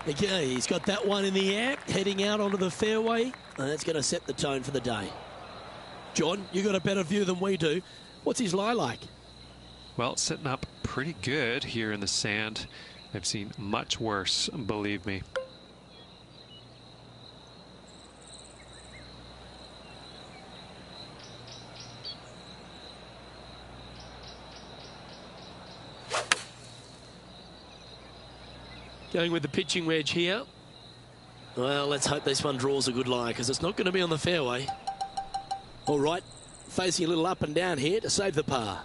Okay, he's got that one in the air, heading out onto the fairway, and that's going to set the tone for the day. John, you got a better view than we do. What's his lie like? Well, sitting up pretty good here in the sand. I've seen much worse, believe me. Going with the pitching wedge here. Well, let's hope this one draws a good lie, because it's not going to be on the fairway. All right, facing a little up and down here to save the par.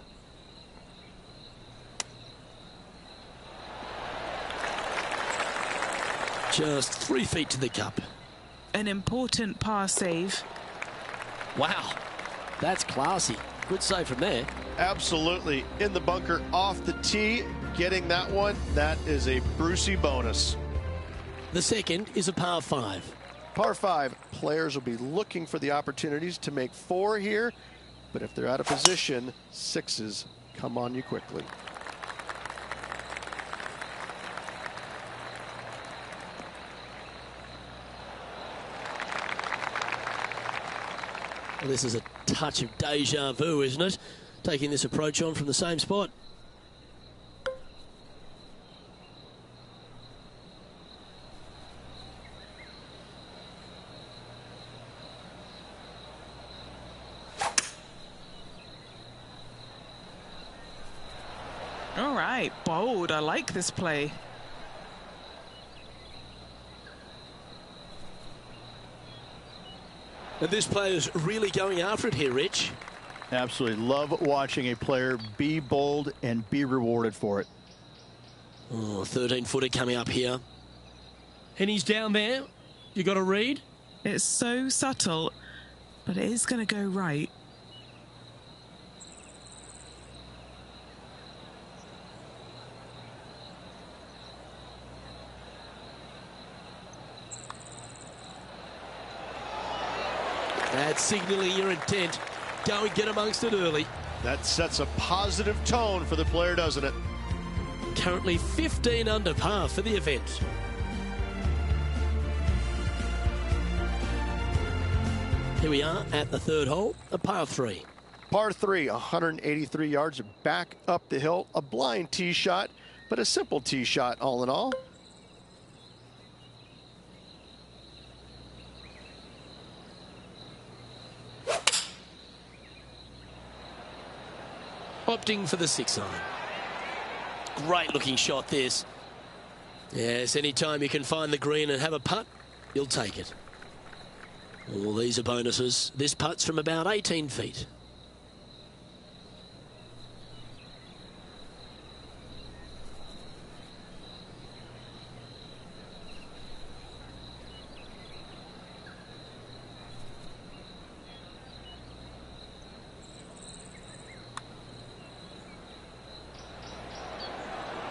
Just 3 feet to the cup. An important par save. Wow, that's classy. Good save from there. Absolutely. In the bunker off the tee, getting that one, that is a Brucey bonus. The second is a par 5. Par 5, players will be looking for the opportunities to make 4 here, but if they're out of position, 6s come on you quickly. Well, this is a touch of deja vu, isn't it? Taking this approach on from the same spot. All right, bold. I like this play. And this player's really going after it here, Rich. Absolutely. Love watching a player be bold and be rewarded for it. Oh, 13-footer coming up here. And he's down there. You got to read? It's so subtle, but it is going to go right. That's signaling your intent. Go and get amongst it early. That sets a positive tone for the player, doesn't it? Currently 15 under par for the event. Here we are at the third hole, a par 3. Par 3, 183 yards back up the hill. A blind tee shot, but a simple tee shot all in all. Opting for the 6-iron. Great looking shot this. Yes, anytime you can find the green and have a putt, you'll take it. All these are bonuses. This putt's from about 18 feet.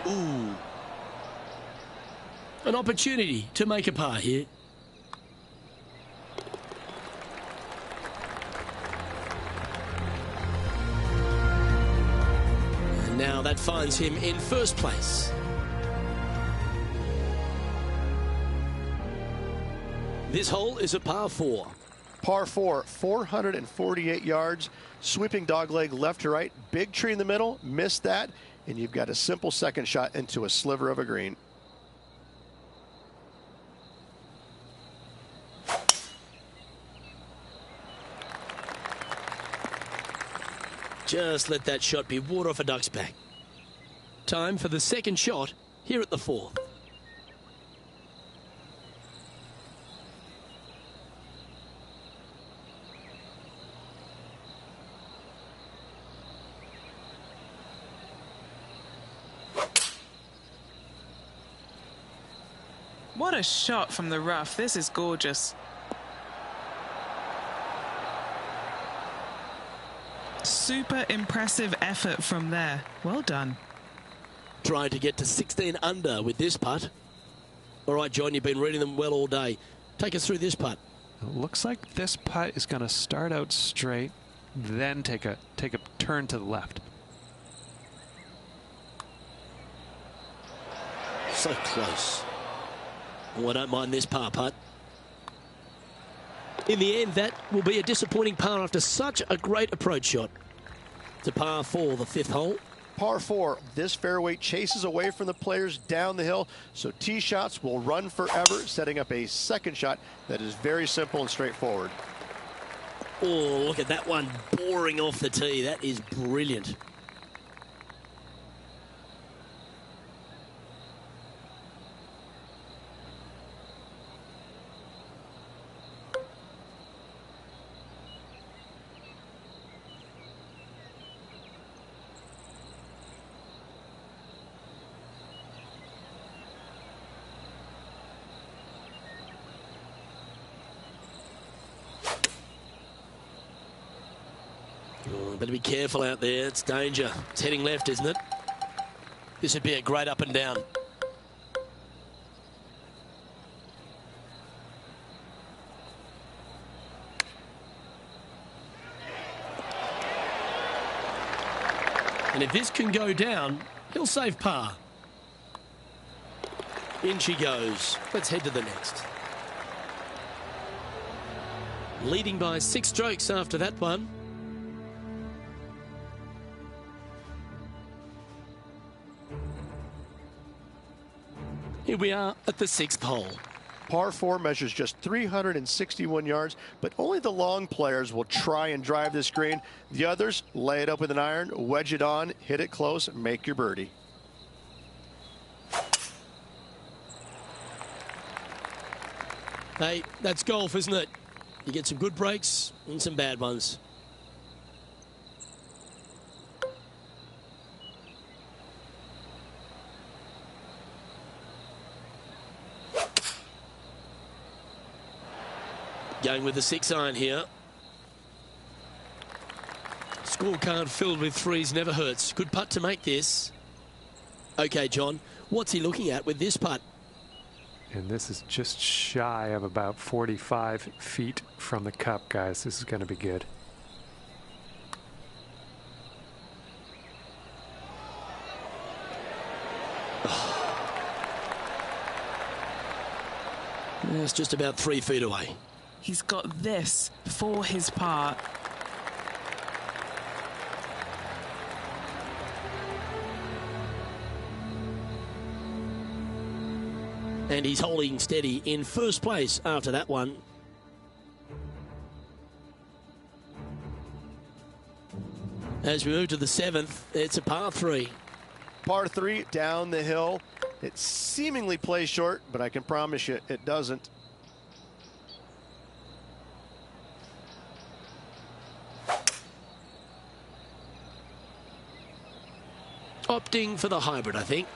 Ooh. An opportunity to make a par here. And now that finds him in first place. This hole is a par 4. Par 4, 448 yards, sweeping dogleg left to right, big tree in the middle, missed that, and you've got a simple second shot into a sliver of a green. Just let that shot be water off a duck's back. Time for the second shot here at the 4th. What a shot from the rough. This is gorgeous. Super impressive effort from there. Well done. Trying to get to 16 under with this putt. All right, John, you've been reading them well all day. Take us through this putt. It looks like this putt is going to start out straight, then take a turn to the left. So close. Oh, I don't mind this par putt. In the end, that will be a disappointing par after such a great approach shot. To par 4, the 5th hole. Par 4, this fairway chases away from the players down the hill, so tee shots will run forever, setting up a second shot that is very simple and straightforward. Oh, look at that one boring off the tee. That is brilliant. Oh, better be careful out there. It's danger. It's heading left, isn't it? This would be a great up and down. And if this can go down, he'll save par. In she goes. Let's head to the next. Leading by 6 strokes after that one. Here we are at the 6th hole. Par 4 measures just 361 yards, but only the long players will try and drive this green. The others lay it up with an iron, wedge it on, hit it close, make your birdie. Hey, that's golf, isn't it? You get some good breaks and some bad ones. Going with the 6-iron here. Scorecard filled with 3s never hurts. Good putt to make this. Okay, John, what's he looking at with this putt? And this is just shy of about 45 feet from the cup, guys. This is going to be good. It's just about 3 feet away. He's got this for his part. And he's holding steady in first place after that one. As we move to the 7th, it's a par 3. Par 3 down the hill. It seemingly plays short, but I can promise you it doesn't. Opting for the hybrid, I think.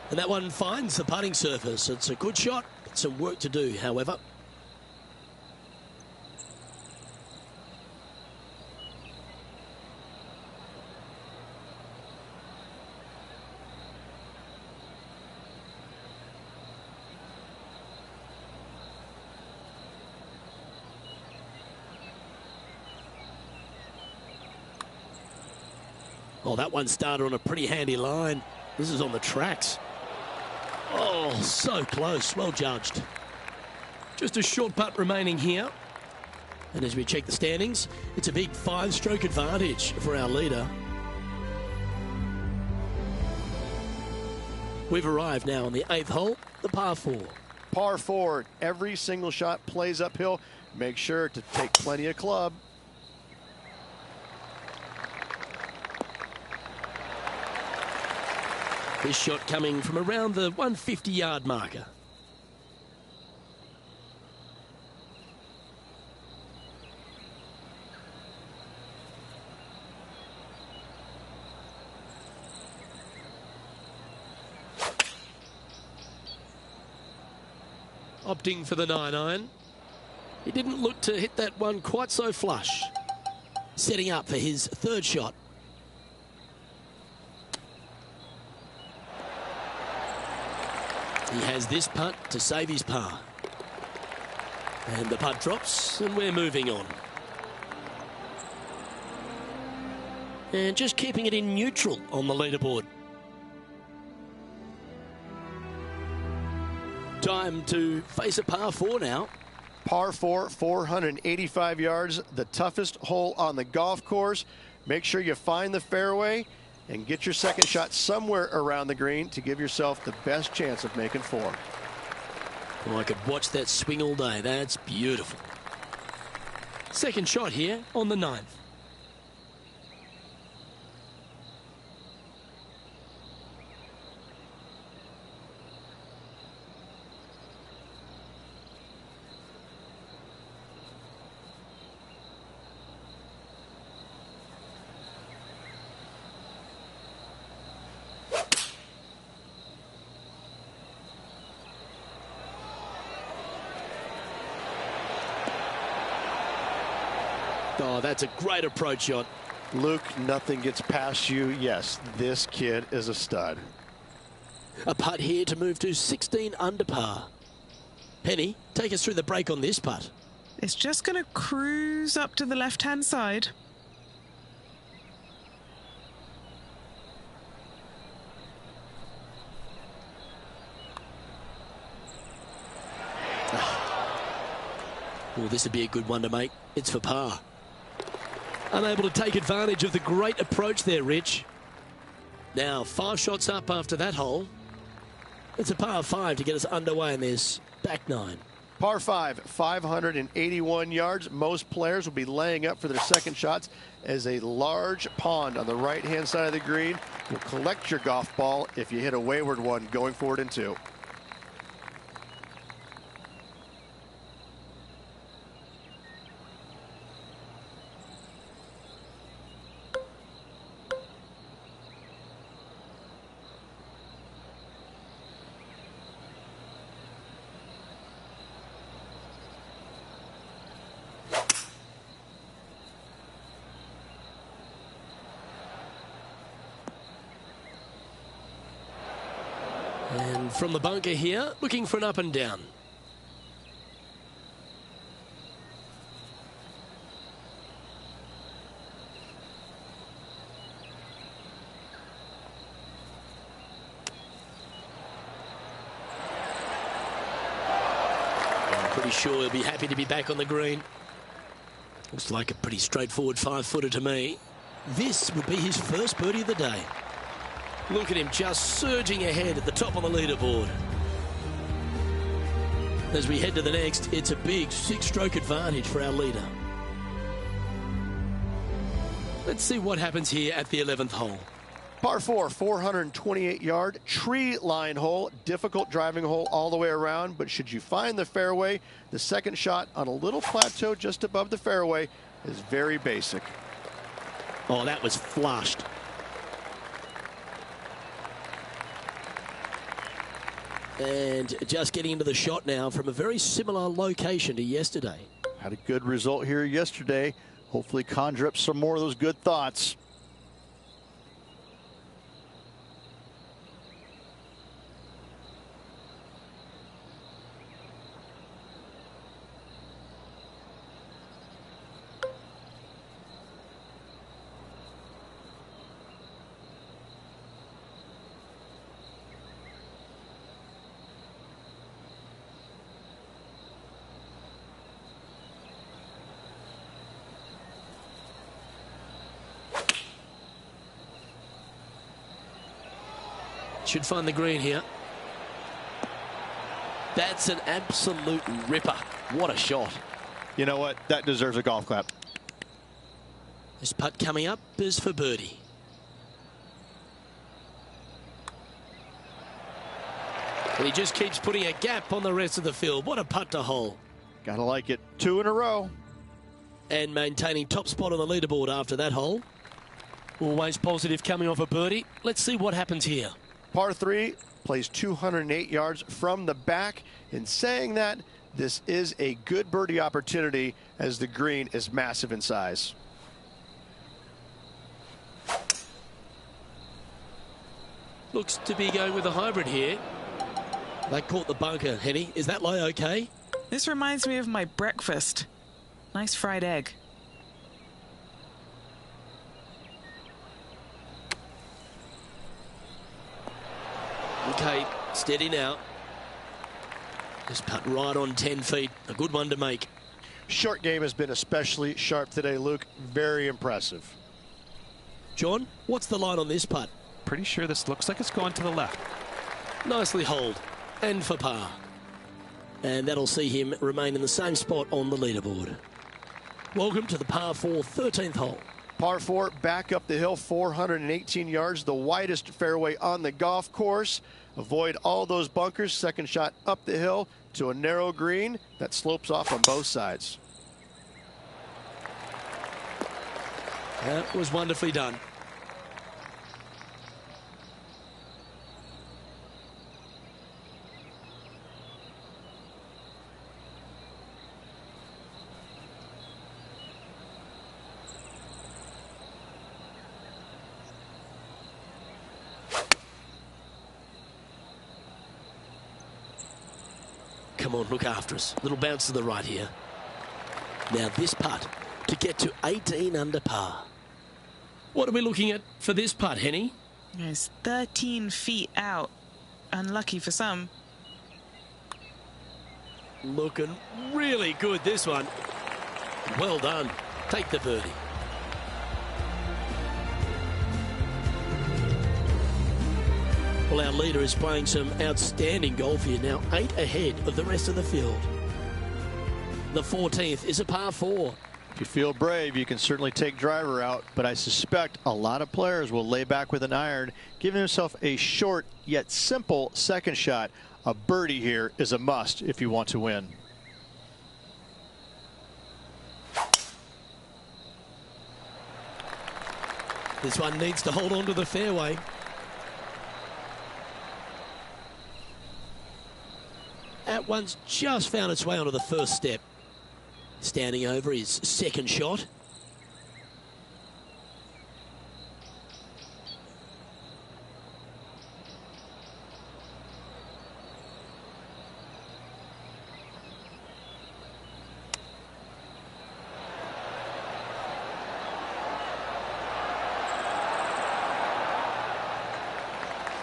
And that one finds the putting surface. It's a good shot. Some work to do, however. Oh, that one started on a pretty handy line. This is on the tracks. Oh, so close. Well judged. Just a short putt remaining here. And as we check the standings, it's a big 5-stroke advantage for our leader. We've arrived now on the 8th hole, the par 4. Par 4, every single shot plays uphill. Make sure to take plenty of club. This shot coming from around the 150-yard marker. Opting for the 9-iron. He didn't look to hit that one quite so flush. Setting up for his 3rd shot. He has this putt to save his par. And the putt drops, and we're moving on. and just keeping it in neutral on the leaderboard. Time to face a par 4 now. Par 4, 485 yards, the toughest hole on the golf course. Make sure you find the fairway and get your second shot somewhere around the green to give yourself the best chance of making 4. Oh, I could watch that swing all day. That's beautiful. Second shot here on the 9th. Oh, that's a great approach shot. Luke, nothing gets past you. Yes, this kid is a stud. A putt here to move to 16 under par. Penny, take us through the break on this putt. It's just going to cruise up to the left-hand side. Well, this would be a good one to make. It's for par. Unable to take advantage of the great approach there, Rich. Now, 5 shots up after that hole. It's a par 5 to get us underway in this back 9. Par 5, 581 yards. Most players will be laying up for their second shots as a large pond on the right-hand side of the green will collect your golf ball if you hit a wayward one going forward in 2. And from the bunker here, looking for an up and down. I'm pretty sure he'll be happy to be back on the green. Looks like a pretty straightforward 5-footer to me. This would be his first birdie of the day. Look at him just surging ahead at the top of the leaderboard. As we head to the next, it's a big 6-stroke advantage for our leader. Let's see what happens here at the 11th hole. Par 4, 428-yard tree line hole. Difficult driving hole all the way around, but should you find the fairway, the second shot on a little plateau just above the fairway is very basic. Oh, that was flushed. And just getting into the shot now from a very similar location to yesterday. Had a good result here yesterday. Hopefully conjure up some more of those good thoughts. Should find the green here. That's an absolute ripper. What a shot. You know what? That deserves a golf clap. This putt coming up is for birdie. And he just keeps putting a gap on the rest of the field. What a putt to hole. Gotta like it. 2 in a row. And maintaining top spot on the leaderboard after that hole. Always positive coming off a birdie. Let's see what happens here. Par 3 plays 208 yards from the back. In saying that, this is a good birdie opportunity as the green is massive in size. Looks to be going with a hybrid here. They caught the bunker, Henny. Is that lie okay? This reminds me of my breakfast. Nice fried egg. Okay, steady now. Just putt right on 10 feet. A good one to make. Short game has been especially sharp today, Luke. Very impressive. John, what's the line on this putt? Pretty sure this looks like it's going to the left. Nicely holed. And for par. And that'll see him remain in the same spot on the leaderboard. Welcome to the par 4 13th hole. Par 4, back up the hill, 418 yards, the widest fairway on the golf course. Avoid all those bunkers. Second shot up the hill to a narrow green that slopes off on both sides. That was wonderfully done. Come on, look after us. Little bounce to the right here. Now this putt to get to 18 under par. What are we looking at for this putt, Henny? It's 13 feet out. Unlucky for some. Looking really good, this one. Well done. Take the birdie. Well, our leader is playing some outstanding golf here now, 8 ahead of the rest of the field. The 14th is a par 4. If you feel brave, you can certainly take driver out, but I suspect a lot of players will lay back with an iron, giving himself a short yet simple second shot. A birdie here is a must if you want to win. This one needs to hold on to the fairway. That one's just found its way onto the first step. Standing over his second shot.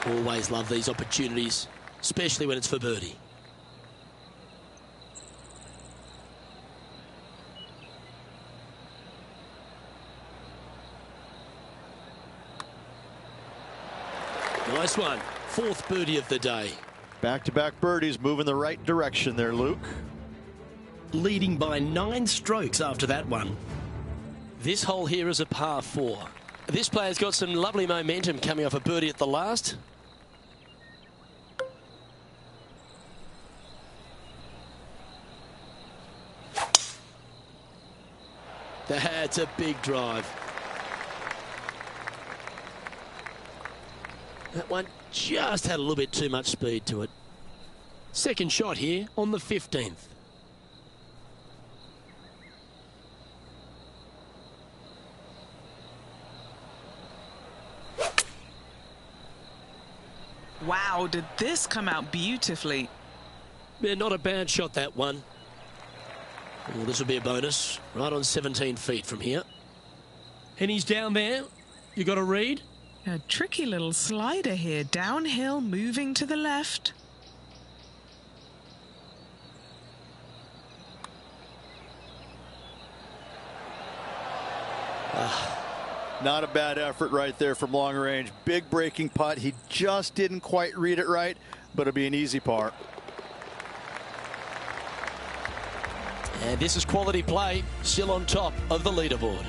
Always love these opportunities, especially when it's for birdie. Nice one. 4th birdie of the day. Back-to-back birdies moving the right direction there, Luke. Leading by 9 strokes after that one. This hole here is a par 4. This player's got some lovely momentum coming off a birdie at the last. That's a big drive. That one just had a little bit too much speed to it. Second shot here on the 15th. Wow, did this come out beautifully? Yeah, not a bad shot, that one. Well, this will be a bonus. Right on 17 feet from here. Henny's down there. You got a read? A tricky little slider here. Downhill, moving to the left. Not a bad effort right there from long range. Big breaking putt. He just didn't quite read it right, but it'll be an easy par. And this is quality play, still on top of the leaderboard.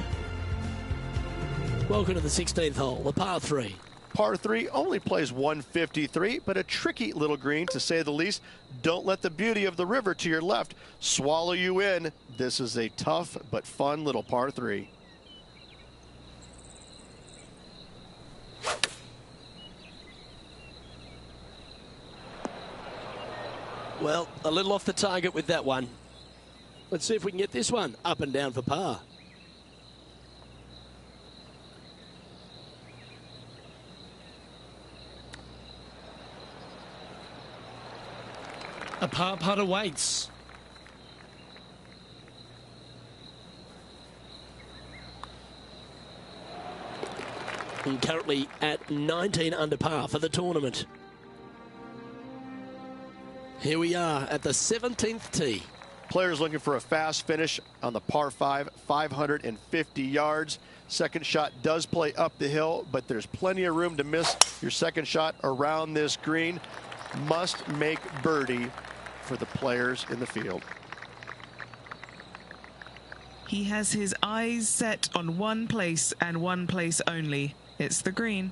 Welcome to the 16th hole, the par 3. Par 3 only plays 153, but a tricky little green to say the least. Don't let the beauty of the river to your left swallow you in. This is a tough but fun little par 3. Well, a little off the target with that one. Let's see if we can get this one up and down for par. A par putt awaits. And currently at 19 under par for the tournament. Here we are at the 17th tee. Players looking for a fast finish on the par 5, 550 yards. Second shot does play up the hill, but there's plenty of room to miss your second shot around this green. Must make birdie for the players in the field. He has his eyes set on one place and one place only. It's the green.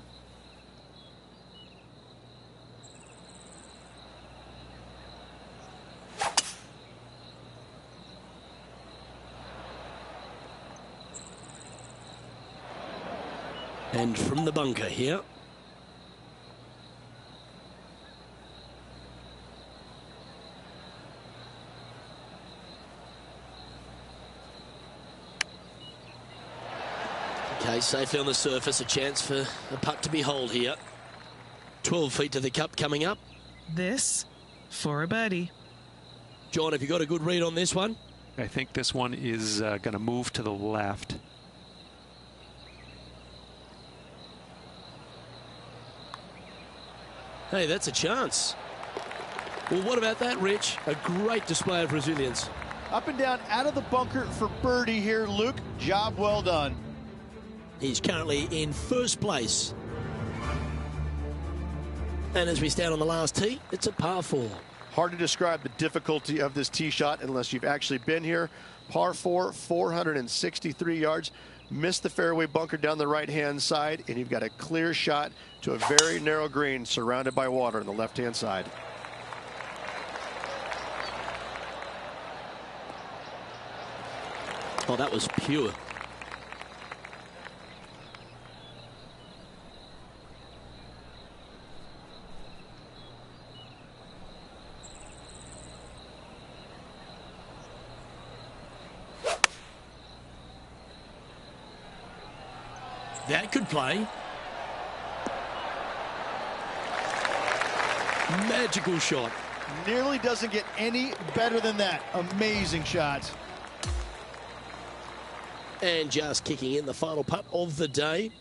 And from the bunker here. Okay, safely on the surface, a chance for a putt to be holed here. 12 feet to the cup coming up. This for a birdie. John, have you got a good read on this one? I think this one is going to move to the left. Hey, that's a chance. Well, what about that, Rich? A great display of resilience. Up and down out of the bunker for birdie here, Luke. Job well done. He's currently in first place. And as we stand on the last tee, it's a par 4. Hard to describe the difficulty of this tee shot unless you've actually been here. Par 4, 463 yards. Missed the fairway bunker down the right-hand side, and you've got a clear shot to a very narrow green surrounded by water on the left-hand side. Oh, that was pure. That could play. Magical shot. Nearly doesn't get any better than that. Amazing shot. And just kicking in the final putt of the day.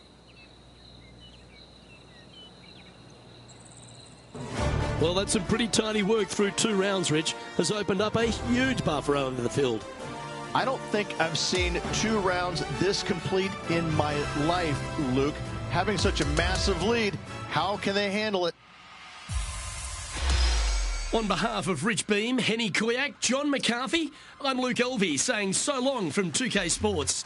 Well, that's some pretty tidy work through 2 rounds, Rich. Has opened up a huge buffer into the field. I don't think I've seen 2 rounds this complete in my life, Luke. Having such a massive lead, how can they handle it? On behalf of Rich Beam, Henny Koyak, John McCarthy, I'm Luke Elvey saying so long from 2K Sports.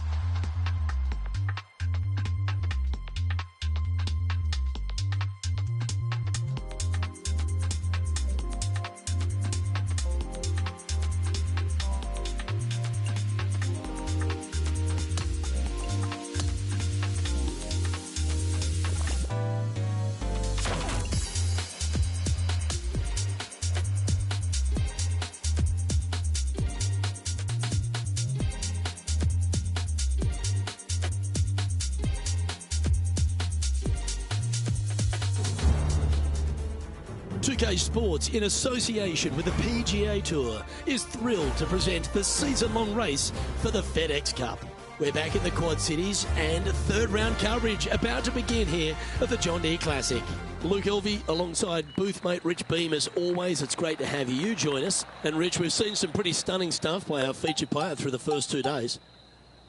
Sports, in association with the PGA Tour, is thrilled to present the season-long race for the FedEx Cup. We're back in the Quad Cities and third round coverage about to begin here at the John Deere Classic. Luke Elvey alongside boothmate Rich Beam. As always, it's great to have you join us. And Rich, we've seen some pretty stunning stuff by our featured player through the first 2 days.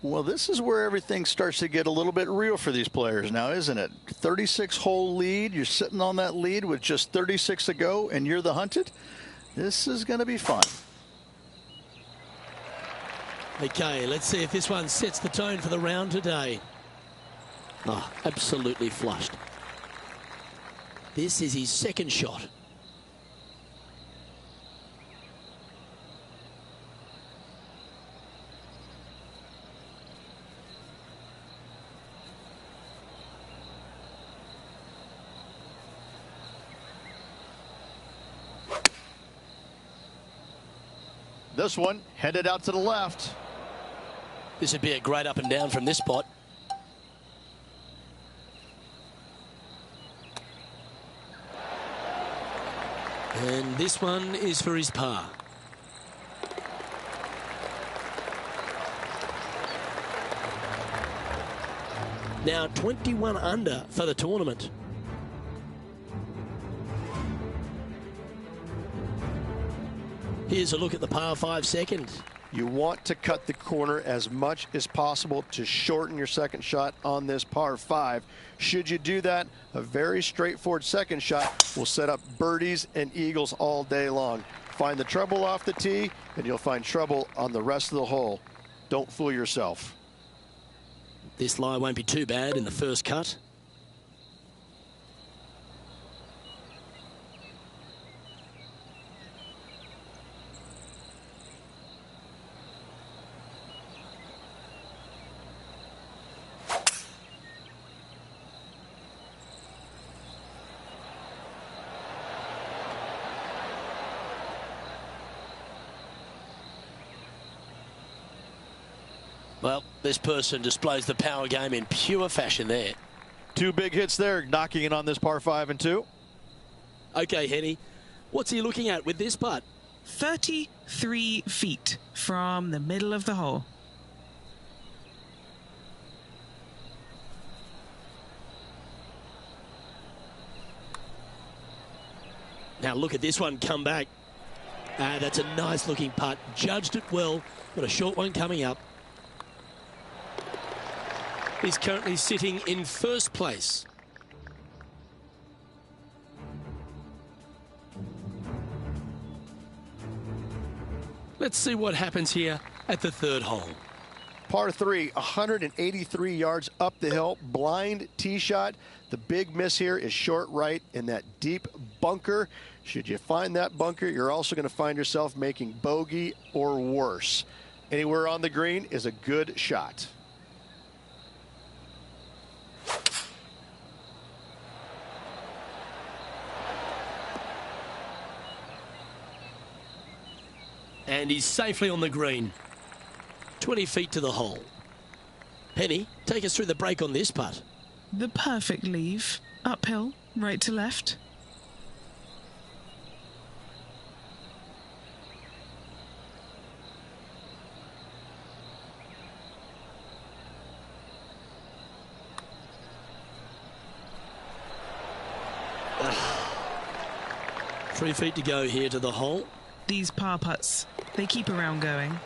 Well, this is where everything starts to get a little bit real for these players now, isn't it? 36-hole lead. You're sitting on that lead with just 36 to go, and you're the hunted. This is going to be fun. Okay, let's see if this one sets the tone for the round today. Oh, absolutely flushed. This is his second shot. This one headed out to the left. This would be a great up and down from this spot. And this one is for his par. Now 21 under for the tournament. Here's a look at the par 5 second. You want to cut the corner as much as possible to shorten your second shot on this par 5. Should you do that, a very straightforward second shot will set up birdies and eagles all day long. Find the trouble off the tee, and you'll find trouble on the rest of the hole. Don't fool yourself. This lie won't be too bad in the first cut. Well, this person displays the power game in pure fashion there. 2 big hits there, knocking in on this par 5 and 2. Okay, Henny, what's he looking at with this putt? 33 feet from the middle of the hole. Now look at this one come back. That's a nice looking putt. Judged it well. Got a short one coming up. He's currently sitting in first place. Let's see what happens here at the third hole. Par 3, 183 yards up the hill, blind tee shot. The big miss here is short right in that deep bunker. Should you find that bunker, you're also going to find yourself making bogey or worse. Anywhere on the green is a good shot. And he's safely on the green. 20 feet to the hole. Penny, take us through the break on this putt. The perfect leave. Uphill, right to left. Three feet to go here to the hole. These par putts, they keep around going.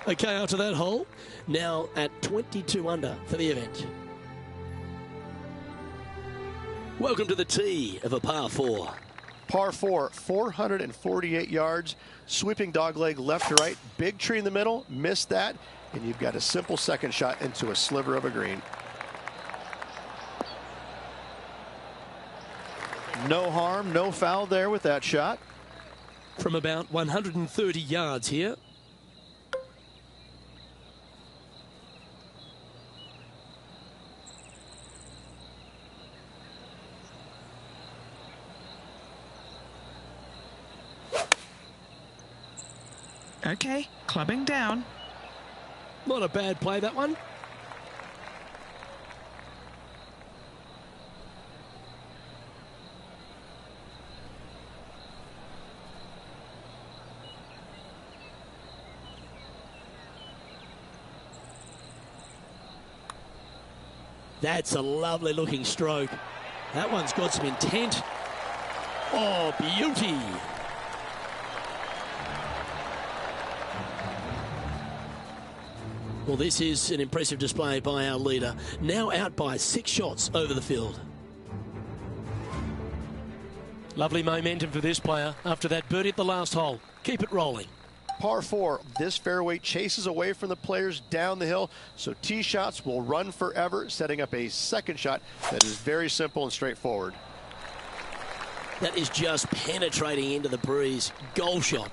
Okay, after that hole, now at 22 under for the event. Welcome to the tee of a par 4. Par 4, 448 yards, sweeping dogleg left to right, big tree in the middle, missed that, and you've got a simple second shot into a sliver of a green. No harm, no foul there with that shot. From about 130 yards here. Okay, clubbing down. Not a bad play, that one. That's a lovely looking stroke. That one's got some intent. Oh, beauty. Well, this is an impressive display by our leader. Now out by 6 shots over the field. Lovely momentum for this player after that birdie at the last hole. Keep it rolling. Par 4, this fairway chases away from the players down the hill, so tee shots will run forever, setting up a second shot that is very simple and straightforward. That is just penetrating into the breeze. Goal shot.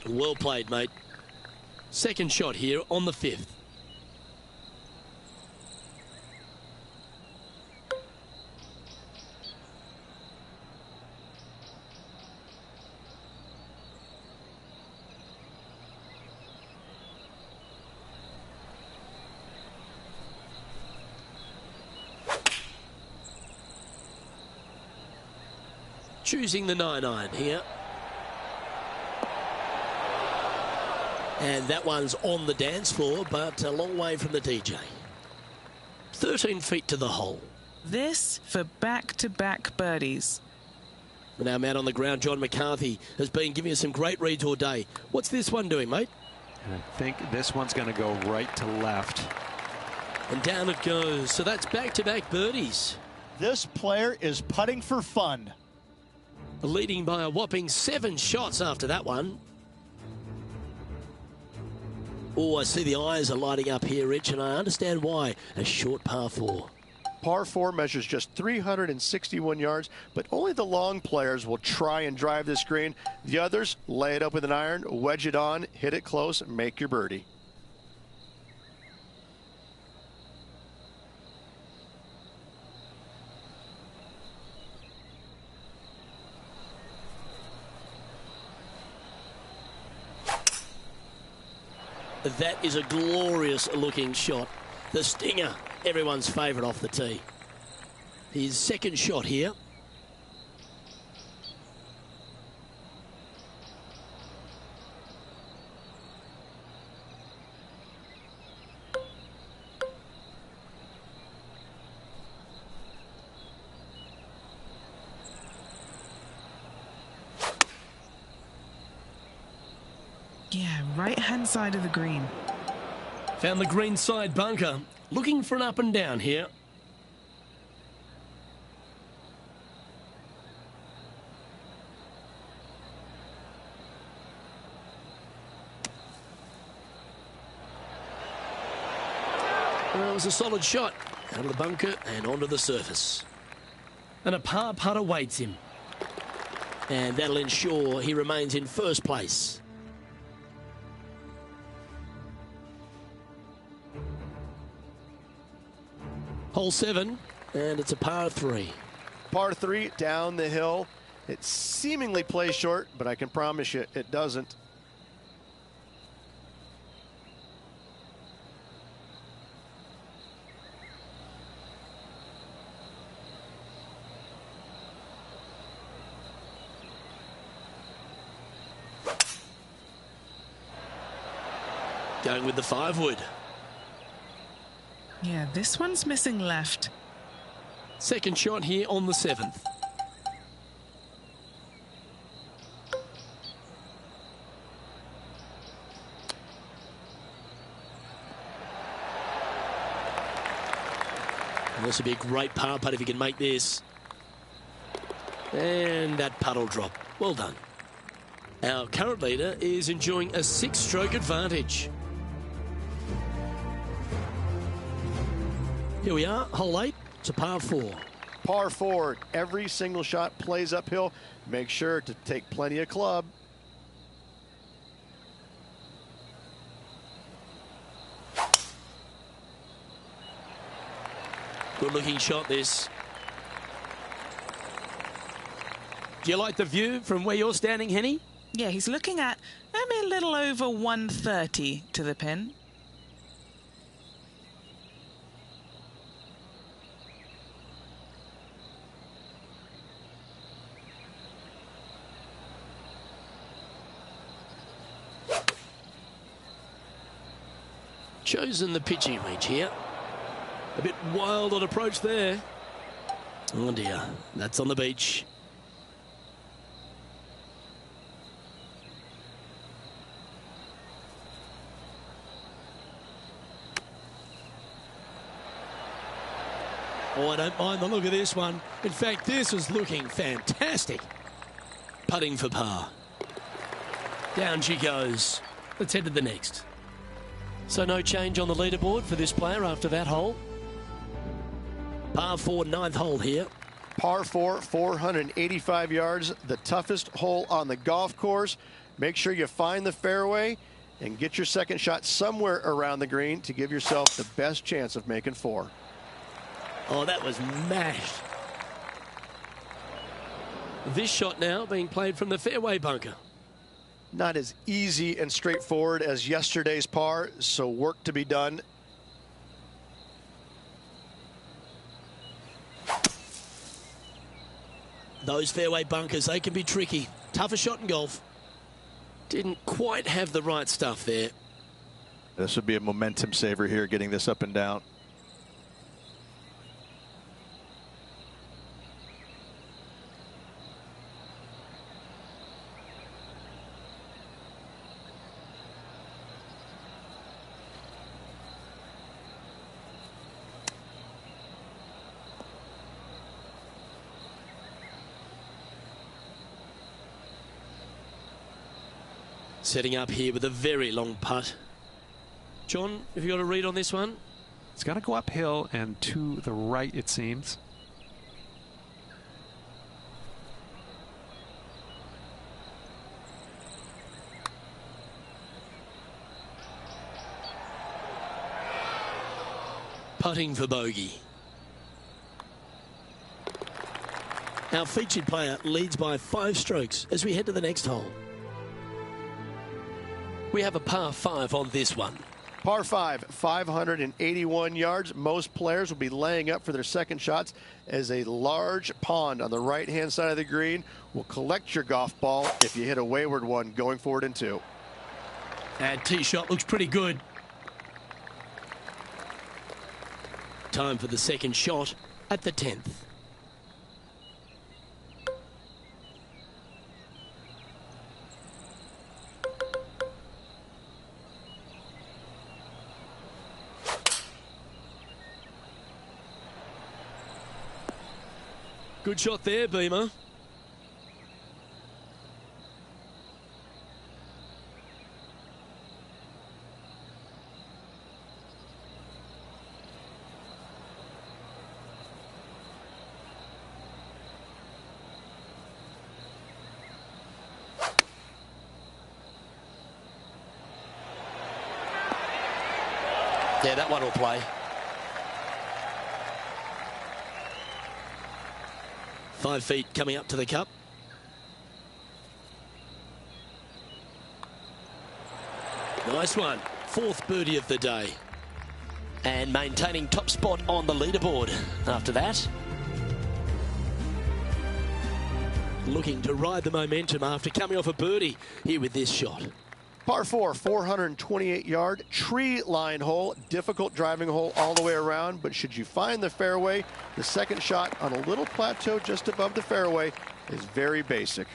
Well played, mate. Second shot here on the 5th. Choosing the 9-iron here. And that one's on the dance floor, but a long way from the DJ. 13 feet to the hole. This for back-to-back birdies. And our man on the ground, John McCarthy, has been giving us some great reads all day. What's this one doing, mate? And I think this one's going to go right to left. And down it goes. So that's back-to-back birdies. This player is putting for fun. Leading by a whopping 7 shots after that one. Oh, I see the eyes are lighting up here, Rich, and I understand why. A short par 4. Par 4 measures just 361 yards, but only the long players will try and drive this green. The others lay it up with an iron, wedge it on, hit it close, make your birdie. That is a glorious looking shot. The stinger, everyone's favourite off the tee. His second shot here. Yeah, right-hand side of the green. Found the green side bunker. Looking for an up and down here. Well, it was a solid shot. Out of the bunker and onto the surface. And a par putt awaits him. And that'll ensure he remains in first place. Hole 7, and it's a par 3. Par 3 down the hill. It seemingly plays short, but I can promise you it doesn't. Going with the 5-wood. Yeah, this one's missing left. Second shot here on the 7th. And this would be a great par putt if you can make this. And that putt will drop. Well done. Our current leader is enjoying a 6-stroke advantage. Here we are, hole 8. It's a par 4. Par 4, every single shot plays uphill. Make sure to take plenty of club. Good looking shot this. Do you like the view from where you're standing, Henny? Yeah, he's looking at maybe a little over 130 to the pin. Chosen the pitching range here. A bit wild on approach there. Oh dear, that's on the beach. Oh, I don't mind the look of this one. In fact, this was looking fantastic. Putting for par. Down she goes. Let's head to the next. So no change on the leaderboard for this player after that hole. Par 4, 9th hole here. Par 4, 485 yards, the toughest hole on the golf course. Make sure you find the fairway and get your second shot somewhere around the green to give yourself the best chance of making 4. Oh, that was mashed. This shot now being played from the fairway bunker. Not as easy and straightforward as yesterday's par, so work to be done. Those fairway bunkers, they can be tricky. Toughest shot in golf. Didn't quite have the right stuff there. This would be a momentum saver here, getting this up and down. setting up here with a very long putt. John, have you got a read on this one? It's got to go uphill and to the right, it seems. Putting for bogey. Our featured player leads by 5 strokes as we head to the next hole. We have a par 5 on this one. Par 5, 581 yards. Most players will be laying up for their second shots as a large pond on the right-hand side of the green will collect your golf ball if you hit a wayward one going forward in 2. That tee shot looks pretty good. Time for the second shot at the 10th. Good shot there, Beamer. Yeah, that one will play. 5 feet coming up to the cup. Nice one. 4th birdie of the day. And maintaining top spot on the leaderboard after that. Looking to ride the momentum after coming off a birdie here with this shot. Par 4, 428-yard tree line hole. Difficult driving hole all the way around, but should you find the fairway, the second shot on a little plateau just above the fairway is very basic.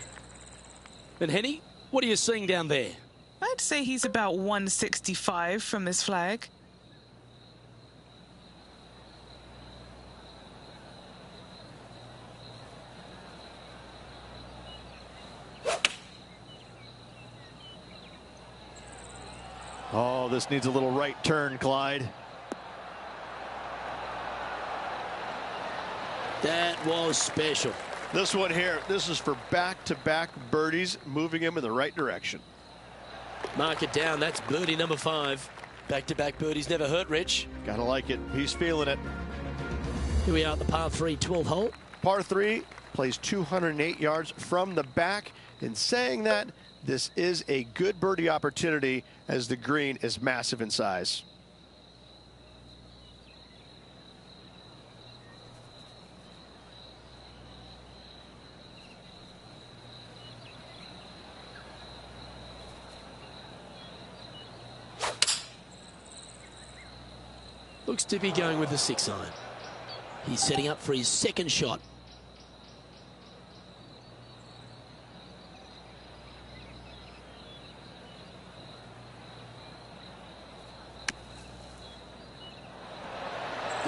And Henny, what are you seeing down there? I'd say he's about 165 from this flag. Oh, this needs a little right turn, Clyde. That was special. This one here, this is for back-to-back birdies, moving him in the right direction. Mark it down. That's birdie number 5. Back-to-back birdies never hurt, Rich. Gotta like it. He's feeling it. Here we are at the par 3, 12th hole. Par 3 plays 208 yards from the back. In saying that, this is a good birdie opportunity as the green is massive in size. Looks to be going with the 6-iron. He's setting up for his second shot.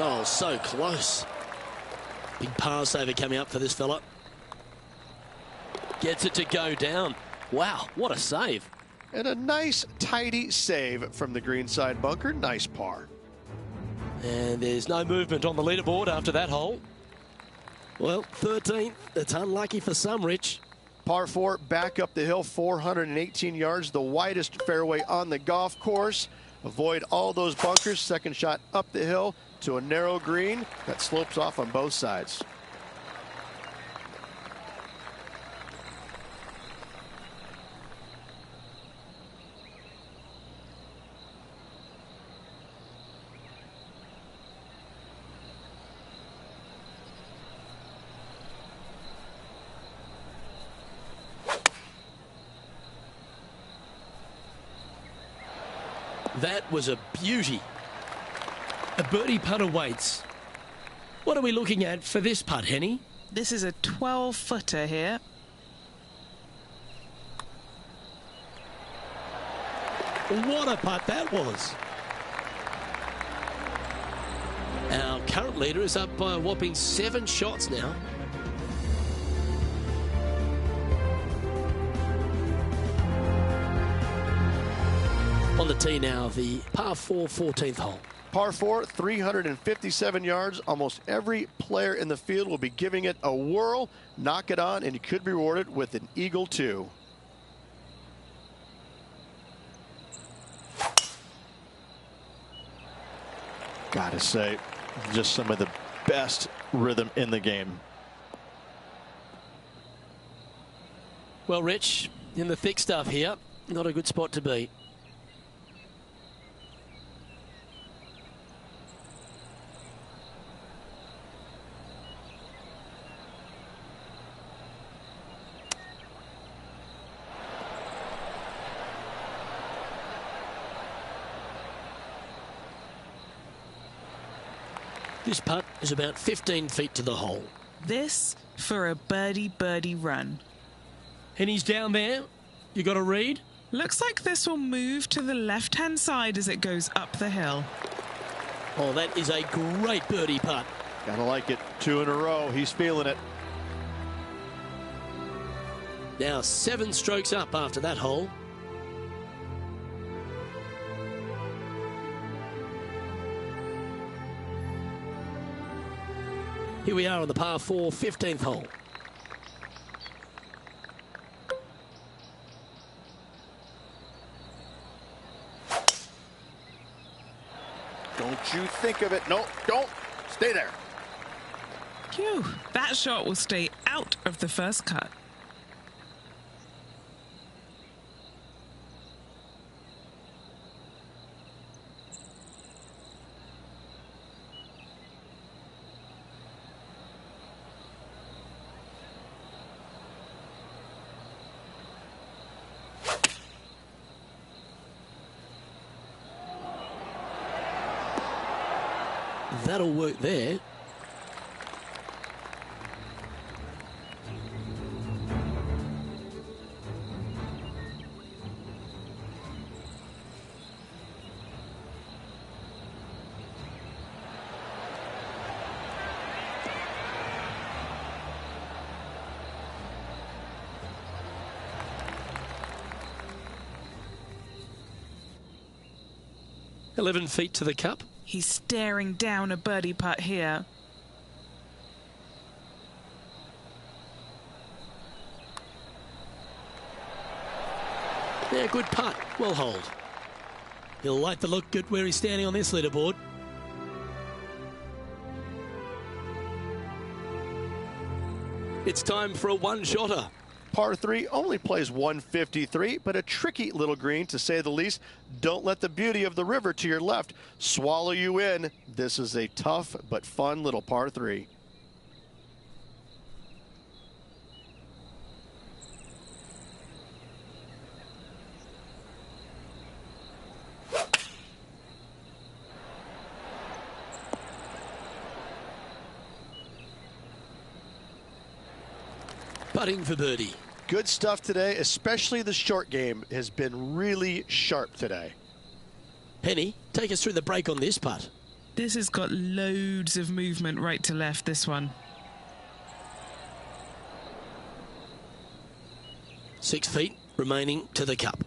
Oh, so close. Big par saver coming up for this fella. Gets it to go down. Wow, what a save. And a nice, tidy save from the greenside bunker. Nice par. And there's no movement on the leaderboard after that hole. Well, 13th. That's unlucky for some, Rich. Par 4, back up the hill, 418 yards, the widest fairway on the golf course. Avoid all those bunkers. Second shot up the hill to a narrow green that slopes off on both sides. That was a beauty. A birdie putt awaits. What are we looking at for this putt, Henny? This is a 12-footer here. What a putt that was. Our current leader is up by a whopping 7 shots now. On the tee now, the par 4 14th hole. Par 4, 357 yards. Almost every player in the field will be giving it a whirl. Knock it on, and you could be rewarded with an eagle too. Gotta say, just some of the best rhythm in the game. Well, Rich, in the thick stuff here, not a good spot to be. This putt is about 15 feet to the hole. This for a birdie run. And he's down there. You got a read? Looks like this will move to the left-hand side as it goes up the hill. Oh, that is a great birdie putt. Gotta like it. 2 in a row. He's feeling it. Now 7 strokes up after that hole. Here we are on the par 4 15th hole. Don't you think of it. No, don't. Stay there. Phew, that shot will stay out of the first cut. That'll work there. "11 feet to the cup." He's staring down a birdie putt here. Yeah, good putt. Well holed. He'll like the look good where he's standing on this leaderboard. It's time for a one-shotter. Par 3 only plays 153, but a tricky little green to say the least. Don't let the beauty of the river to your left swallow you in. This is a tough but fun little par 3. Putting for birdie. Good stuff today, especially the short game has been really sharp today. Penny, take us through the break on this putt. This has got loads of movement right to left, this one. 6 feet remaining to the cup.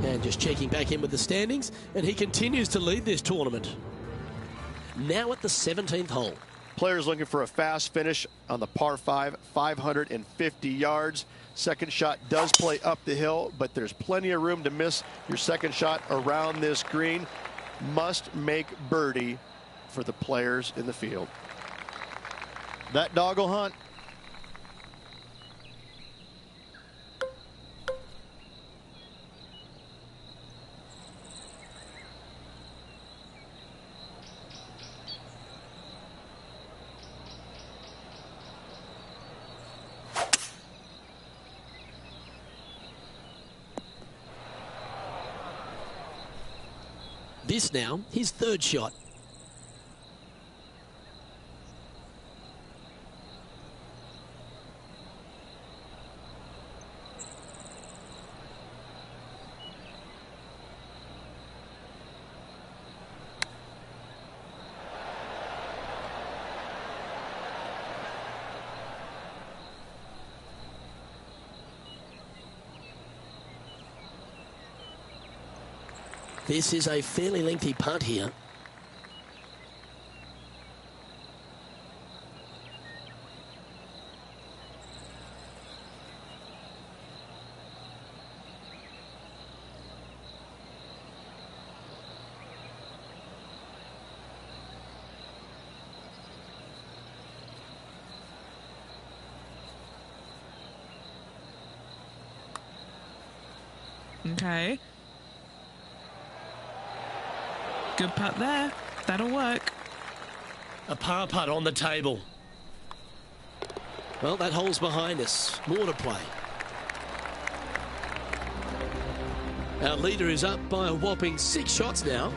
And just checking back in with the standings, and he continues to lead this tournament. Now at the 17th hole. Players looking for a fast finish on the par 5, 550 yards. Second shot does play up the hill, but there's plenty of room to miss your second shot around this green. Must make birdie for the players in the field. That dog will hunt. This now, his third shot. This is a fairly lengthy putt here. Okay. Good putt there. That'll work. A par putt on the table. Well, that hole's behind us. More to play. Our leader is up by a whopping 6 shots now.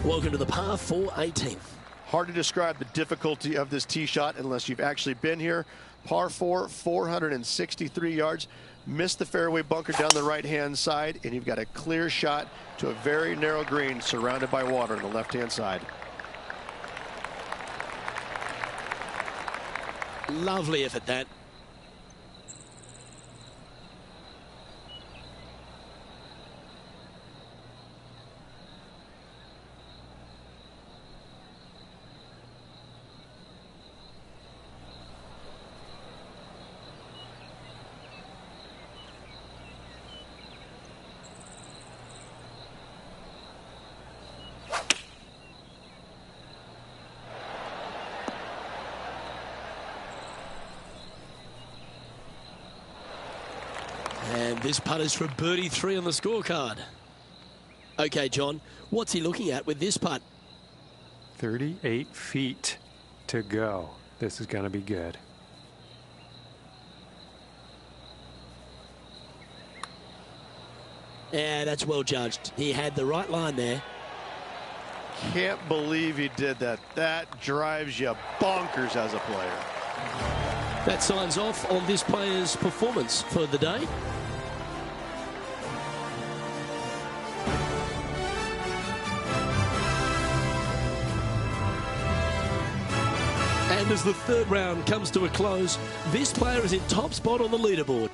Welcome to the par 4 18th. Hard to describe the difficulty of this tee shot unless you've actually been here. Par 4, 463 yards. Missed the fairway bunker down the right-hand side, and you've got a clear shot to a very narrow green surrounded by water on the left-hand side. Lovely effort, that. And this putt is for birdie 3 on the scorecard. Okay, John, what's he looking at with this putt? 38 feet to go. This is going to be good. Yeah, that's well judged. He had the right line there. Can't believe he did that. That drives you bonkers as a player. That signs off on this player's performance for the day. And as the third round comes to a close, this player is in top spot on the leaderboard.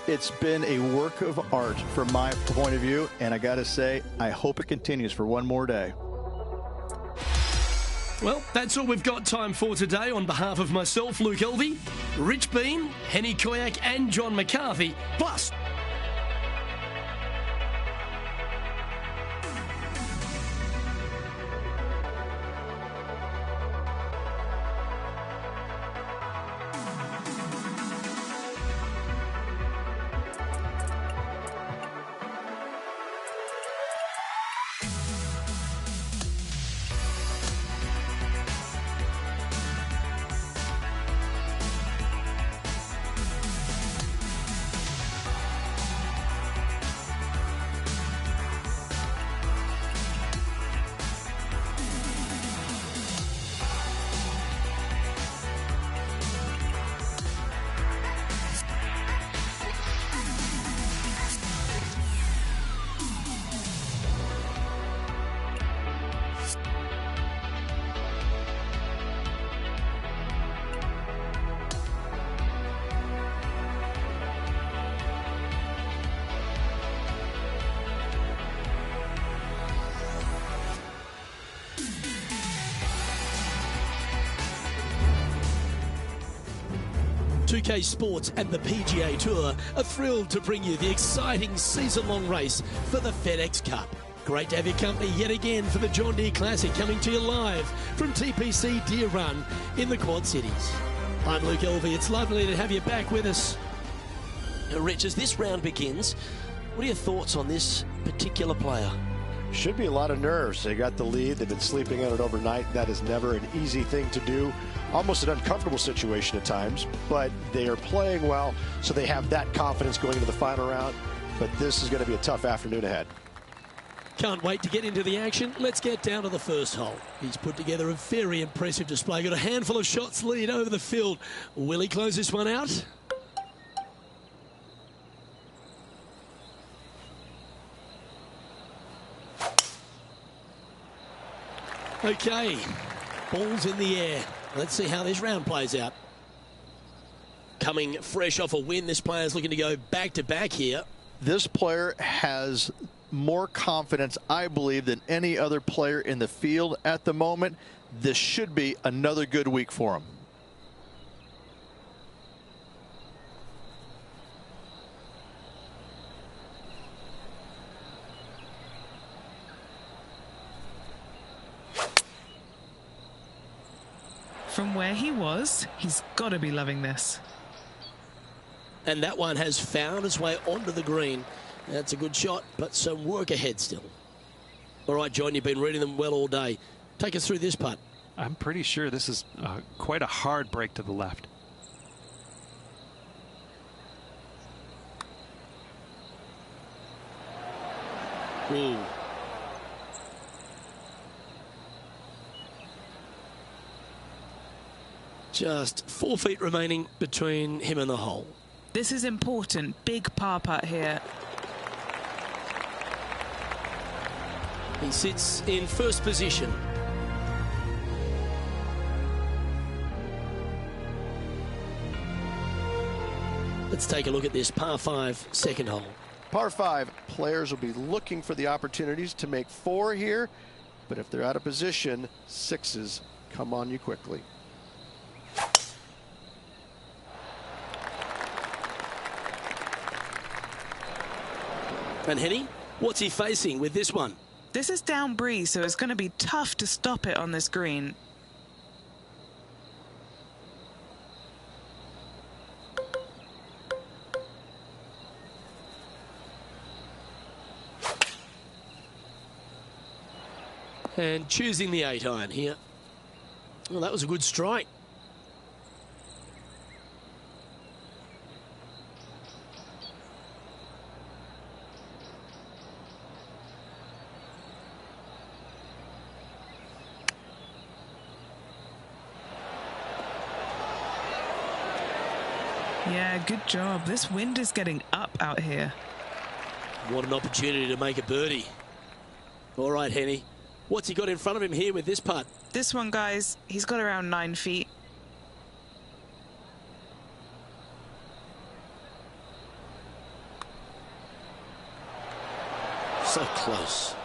It's been a work of art from my point of view, and I got to say, I hope it continues for one more day. Well, that's all we've got time for today. On behalf of myself, Luke Elvey, Rich Bean, Henny Koyak and John McCarthy, plus Pga Sports and the PGA Tour are thrilled to bring you the exciting season-long race for the FedEx Cup. Great to have your company yet again for the John Deere Classic, coming to you live from TPC Deere Run in the Quad Cities. I'm Luke Elvey. It's lovely to have you back with us. Rich, as this round begins, what are your thoughts on this particular player? Should be a lot of nerves. They got the lead. They've been sleeping on it overnight. That is never an easy thing to do. Almost an uncomfortable situation at times, but they are playing well, so they have that confidence going into the final round. But this is going to be a tough afternoon ahead. Can't wait to get into the action. Let's get down to the first hole. He's put together a very impressive display. Got a handful of shots lead over the field. Will he close this one out? Okay, ball's in the air. Let's see how this round plays out. Coming fresh off a win, this player's looking to go back-to-back here. This player has more confidence, I believe, than any other player in the field at the moment. This should be another good week for him. From where he was, he's got to be loving this. And that one has found its way onto the green. That's a good shot, but some work ahead still. All right, John, you've been reading them well all day. Take us through this putt. I'm pretty sure this is quite a hard break to the left. Ooh. Just 4 feet remaining between him and the hole. This is important. Big par putt here. He sits in first position. Let's take a look at this par 5 second hole. Par 5, players will be looking for the opportunities to make 4 here, but if they're out of position, 6s come on you quickly. And Henny, what's he facing with this one? This is down breeze, so it's going to be tough to stop it on this green. And choosing the 8-iron here. Well, that was a good strike. Yeah, good job. This wind is getting up out here. What an opportunity to make a birdie. All right, Henny. What's he got in front of him here with this putt? This one, guys, he's got around 9 feet. So close.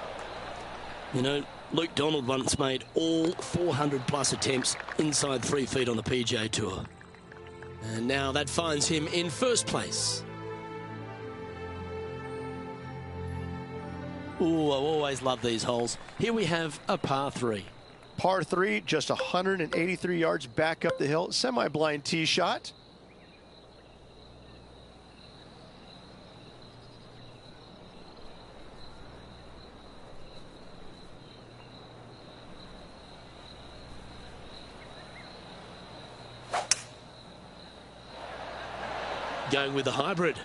You know, Luke Donald once made all 400-plus attempts inside 3 feet on the PGA Tour. And now that finds him in first place. Ooh, I always love these holes. Here we have a par 3. Par 3, just 183 yards back up the hill. Semi-blind tee shot. Going with the hybrid.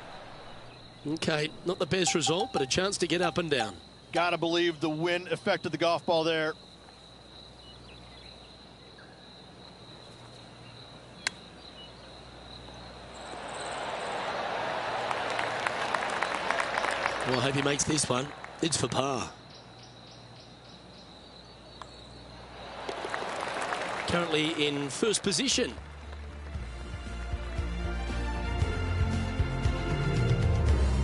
Okay, not the best result, but a chance to get up and down. Gotta believe the wind affected the golf ball there. Well, I hope he makes this one. It's for par. Currently in first position.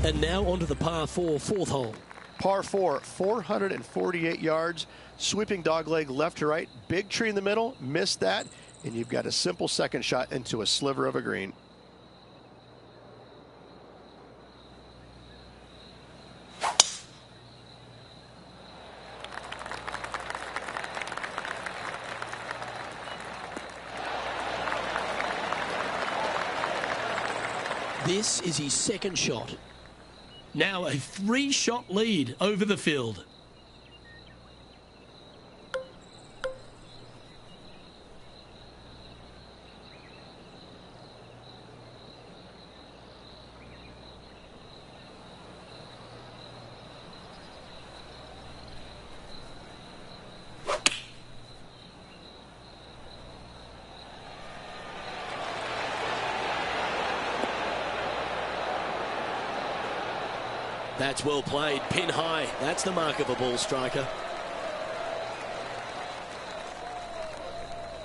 And now onto the par 4 fourth hole. Par 4, 448 yards, sweeping dogleg left to right, big tree in the middle, missed that, and you've got a simple second shot into a sliver of a green. This is his second shot. Now a 3-shot lead over the field. That's well played, pin high. That's the mark of a ball striker.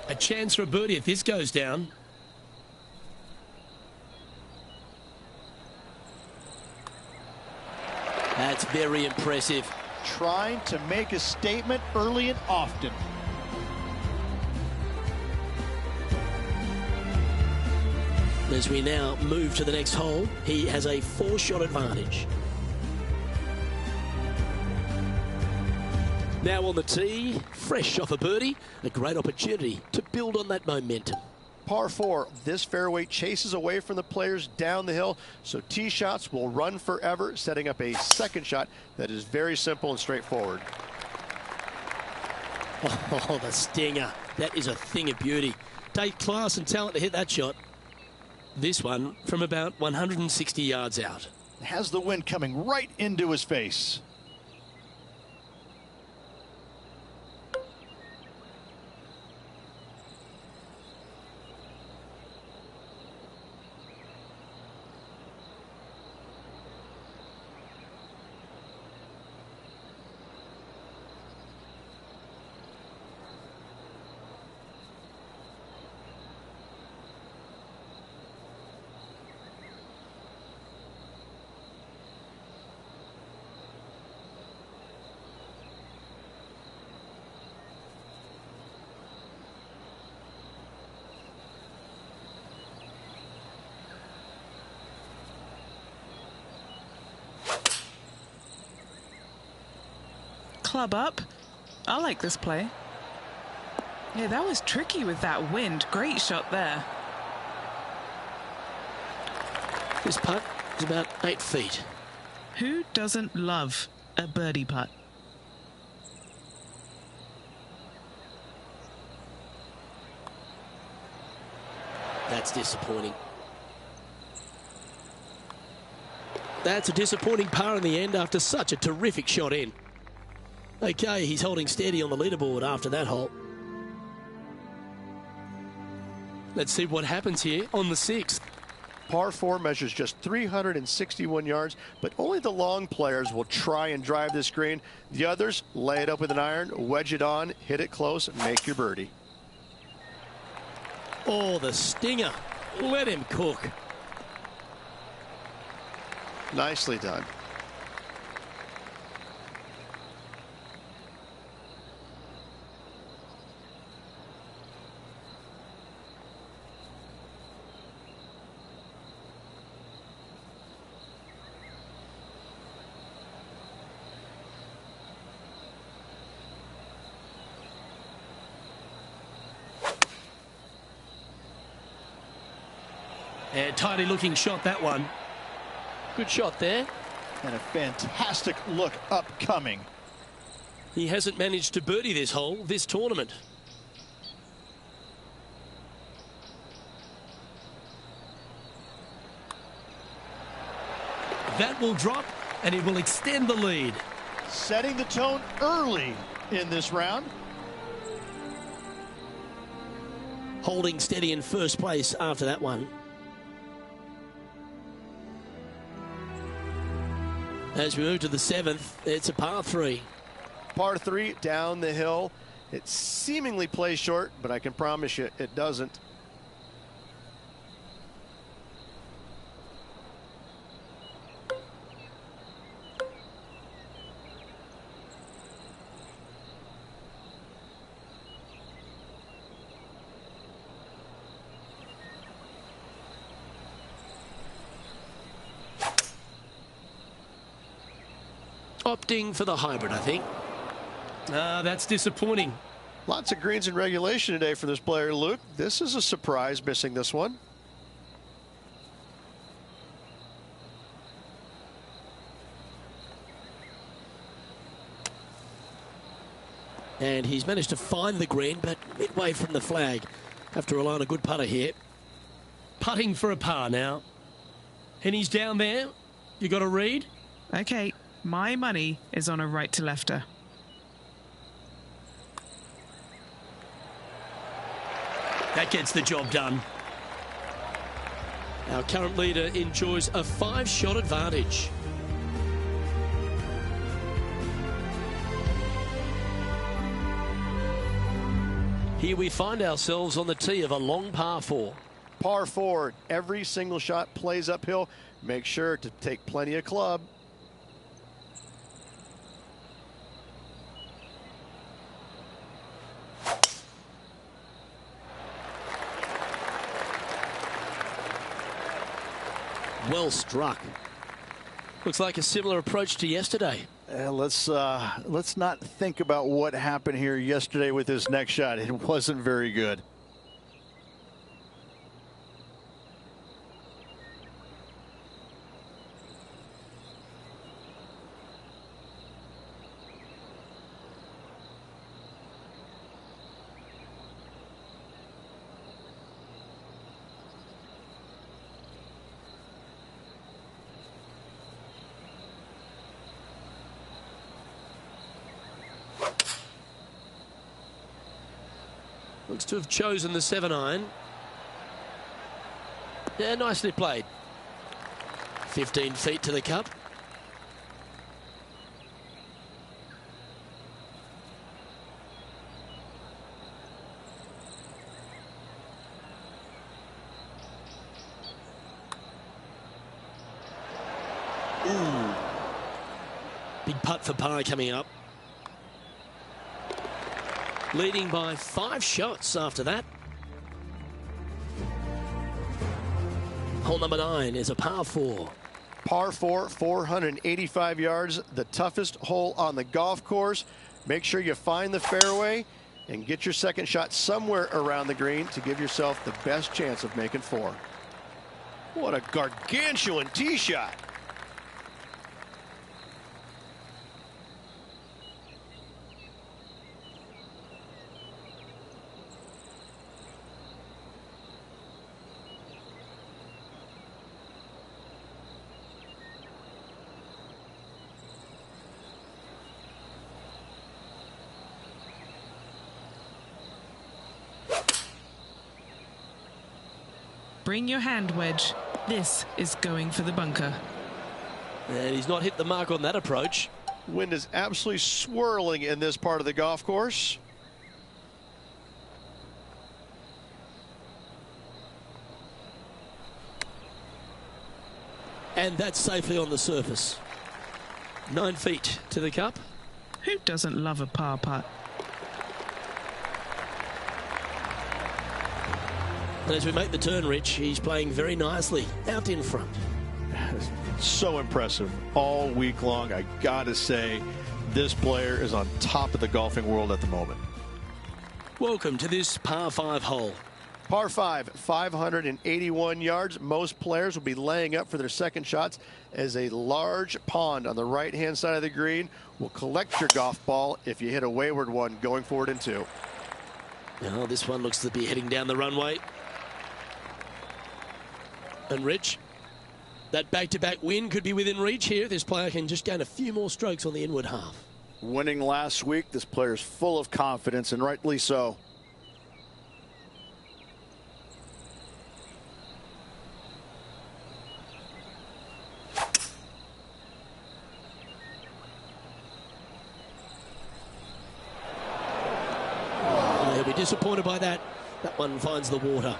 A chance for a birdie if this goes down. That's very impressive. Trying to make a statement early and often. As we now move to the next hole, he has a 4-shot advantage. Now on the tee, fresh off a birdie, a great opportunity to build on that momentum. Par 4, this fairway chases away from the players down the hill, so tee shots will run forever, setting up a second shot that is very simple and straightforward. Oh, the stinger. That is a thing of beauty. Take class and talent to hit that shot. This one from about 160 yards out. Has the wind coming right into his face. Club up. I like this play. Yeah, that was tricky with that wind. Great shot there. This putt is about 8 feet. Who doesn't love a birdie putt? That's disappointing. That's a disappointing par in the end after such a terrific shot in. Okay, he's holding steady on the leaderboard after that hole. Let's see what happens here on the 6th. Par 4 measures just 361 yards, but only the long players will try and drive this green. The others lay it up with an iron, wedge it on, hit it close, and make your birdie. Oh, the stinger. Let him cook. Nicely done. And tidy looking shot, that one. Good shot there. And a fantastic look upcoming. He hasn't managed to birdie this hole this tournament. That will drop and it will extend the lead. Setting the tone early in this round. Holding steady in first place after that one. As we move to the 7th, it's a par 3. Par 3 down the hill. It seemingly plays short, but I can promise you it doesn't. Opting for the hybrid, I think. That's disappointing. Lots of greens in regulation today for this player, Luke. This is a surprise, missing this one. And he's managed to find the green, but midway from the flag. Have to rely on a good putter here. Putting for a par now. And he's down there. You got a read? Okay, my money is on a right-to-lefter. That gets the job done. Our current leader enjoys a 5-shot advantage. Here we find ourselves on the tee of a long par 4. Par 4, every single shot plays uphill. Make sure to take plenty of club. Well struck. Looks like a similar approach to yesterday. Let's not think about what happened here yesterday with his next shot. It wasn't very good. Looks to have chosen the 7-iron. Yeah, nicely played. 15 feet to the cup. Ooh. Big putt for par coming up. Leading by 5 shots after that. Hole number 9 is a par 4. Par 4, 485 yards, the toughest hole on the golf course. Make sure you find the fairway and get your second shot somewhere around the green to give yourself the best chance of making 4. What a gargantuan tee shot. Bring your hand wedge. This is going for the bunker. And he's not hit the mark on that approach. Wind is absolutely swirling in this part of the golf course. And that's safely on the surface. 9 feet to the cup. Who doesn't love a par putt? And as we make the turn, Rich, he's playing very nicely out in front. So impressive all week long. I gotta say, this player is on top of the golfing world at the moment. Welcome to this par 5 hole. Par 5, 581 yards. Most players will be laying up for their second shots as a large pond on the right-hand side of the green will collect your golf ball if you hit a wayward one going forward in 2. Now this one looks to be heading down the runway. And Rich, that back-to-back win could be within reach here. This player can just gain a few more strokes on the inward half. Winning last week, this player's full of confidence, and rightly so. He'll be disappointed by that. That one finds the water.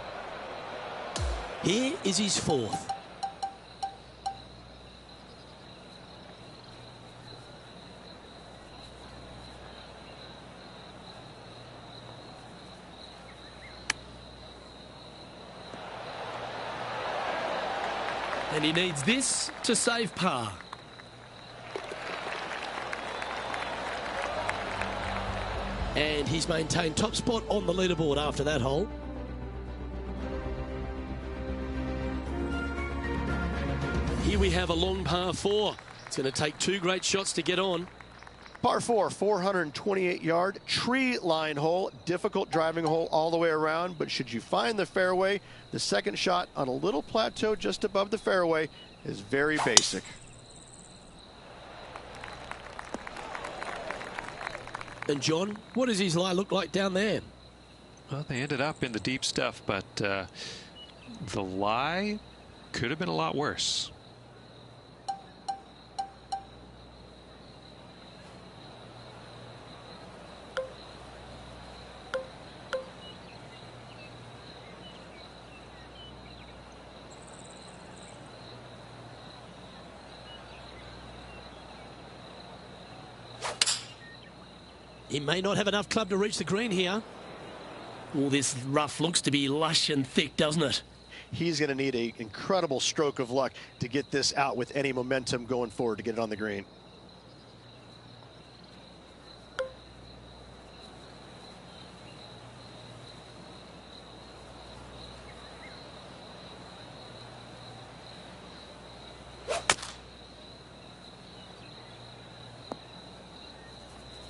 Here is his 4th. And he needs this to save par. And he's maintained top spot on the leaderboard after that hole. Here we have a long par 4. It's going to take 2 great shots to get on. Par 4, 428-yard tree line hole. Difficult driving hole all the way around, but should you find the fairway, the second shot on a little plateau just above the fairway is very basic. And John, what does his lie look like down there? Well, they ended up in the deep stuff, but the lie could have been a lot worse. He may not have enough club to reach the green here. All this rough looks to be lush and thick, doesn't it? he's going to need an incredible stroke of luck to get this out with any momentum going forward to get it on the green.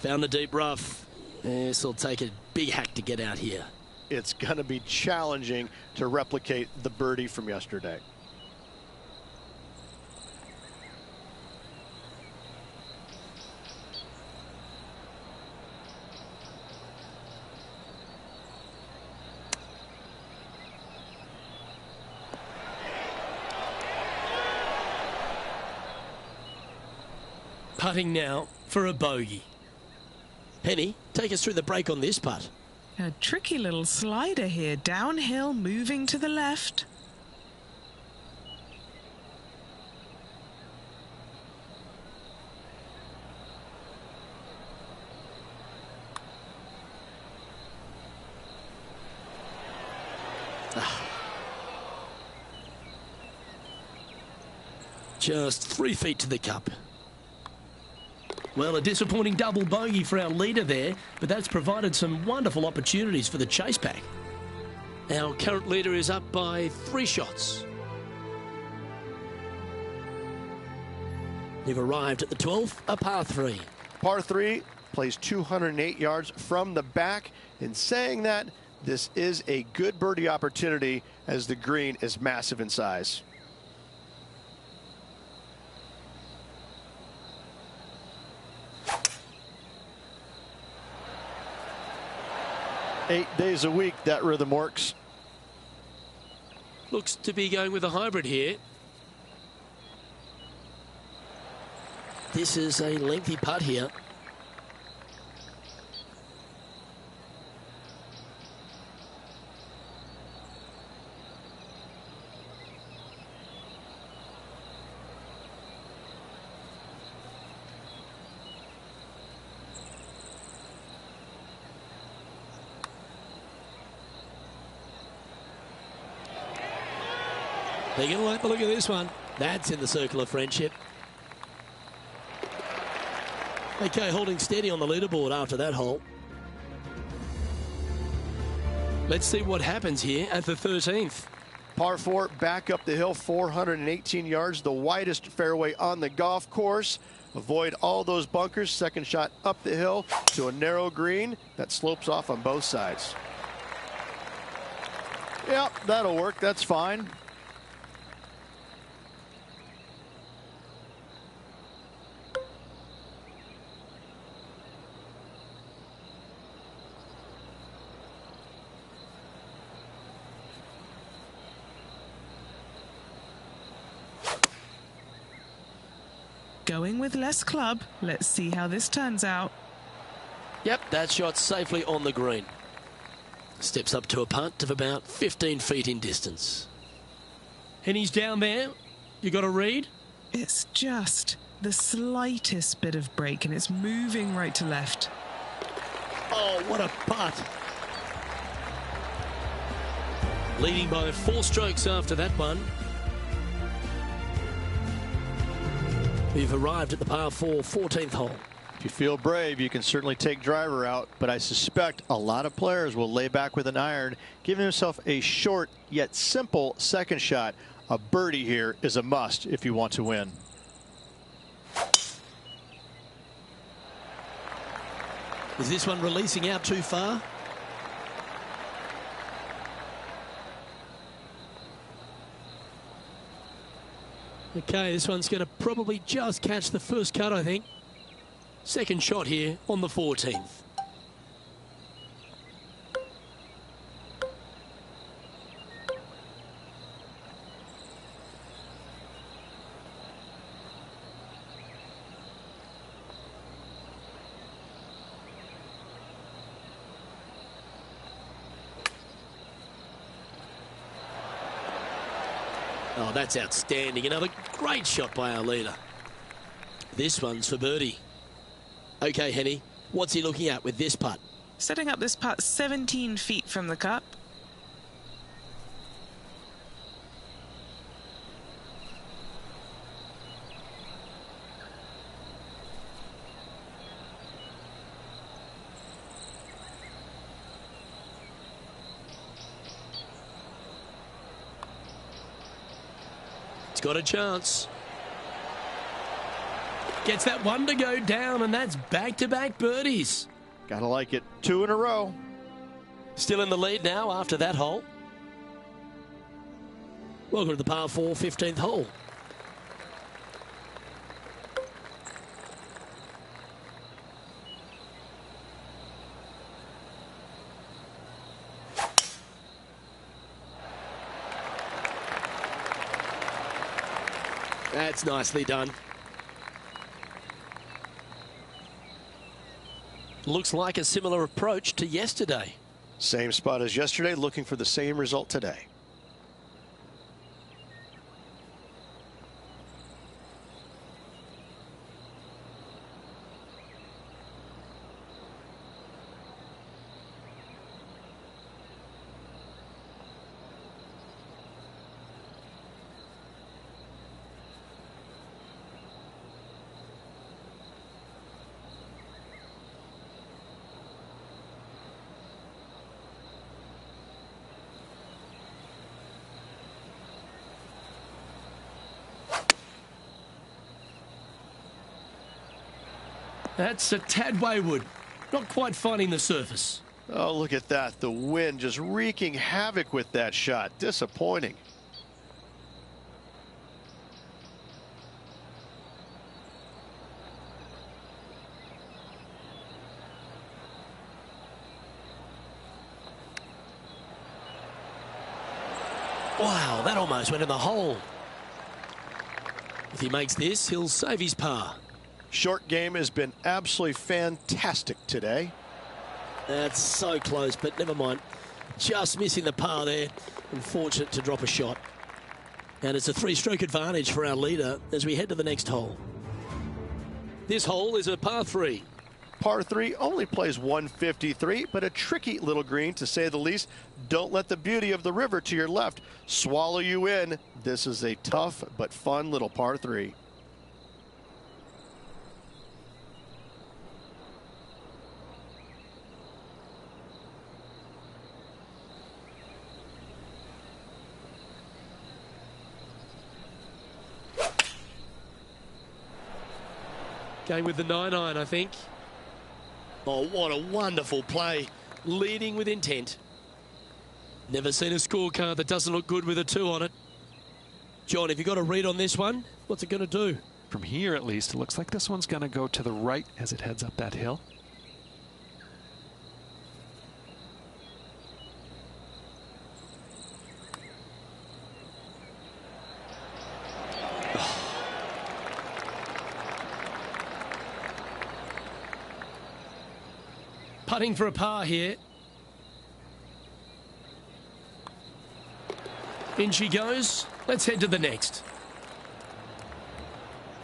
Found a deep rough. This will take a big hack to get out here. It's going to be challenging to replicate the birdie from yesterday. Putting now for a bogey. Penny, take us through the break on this putt. A tricky little slider here, downhill, moving to the left. Just 3 feet to the cup. Well, a disappointing double bogey for our leader there, but that's provided some wonderful opportunities for the chase pack. Our current leader is up by 3 shots. You've arrived at the 12th, a par 3. Par 3 plays 208 yards from the back. In saying that, this is a good birdie opportunity as the green is massive in size. Eight days a week, that rhythm works. Looks to be going with a hybrid here. This is a lengthy putt here. They're going to like the look of this one. That's in the circle of friendship. Okay, holding steady on the leaderboard after that hole. Let's see what happens here at the 13th. Par 4, back up the hill, 418 yards, the widest fairway on the golf course. Avoid all those bunkers. Second shot up the hill to a narrow green that slopes off on both sides. Yep, that'll work. That's fine. Going with less club. Let's see how this turns out. Yep, that shot's safely on the green. Steps up to a putt of about 15 feet in distance. Henny's down there. You got a read? It's just the slightest bit of break and it's moving right to left. Oh, what a putt. Leading by 4 strokes after that one. We've arrived at the par 4 14th hole. If you feel brave, you can certainly take driver out, but I suspect a lot of players will lay back with an iron, giving himself a short yet simple second shot. A birdie here is a must if you want to win. Is this one releasing out too far? Okay, this one's going to probably just catch the first cut, I think. Second shot here on the 14th. Oh, that's outstanding. Another great shot by our leader. This one's for birdie. Okay, Henny, what's he looking at with this putt? Setting up this putt 17 feet from the cup. It's got a chance. Gets that one to go down, and that's back-to-back birdies. Gotta like it. 2 in a row. Still in the lead now after that hole. Welcome to the par 4 15th hole. That's nicely done. Looks like a similar approach to yesterday. Same spot as yesterday, looking for the same result today. That's a tad wayward. Not quite finding the surface. Oh, look at that. The wind just wreaking havoc with that shot. Disappointing. Wow, that almost went in the hole. If he makes this, he'll save his par. Short game has been absolutely fantastic today. That's so close, but never mind. Just missing the par there. Unfortunate to drop a shot. And it's a 3-stroke advantage for our leader as we head to the next hole. This hole is a par 3. Par 3 only plays 153, but a tricky little green to say the least. Don't let the beauty of the river to your left swallow you in. This is a tough but fun little par 3. Going with the 9-iron, I think. Oh, what a wonderful play. Leading with intent. Never seen a scorecard that doesn't look good with a 2 on it. John, have you got a read on this one? What's it going to do? From here, at least, it looks like this one's going to go to the right as it heads up that hill. Putting for a par here. In she goes. Let's head to the next.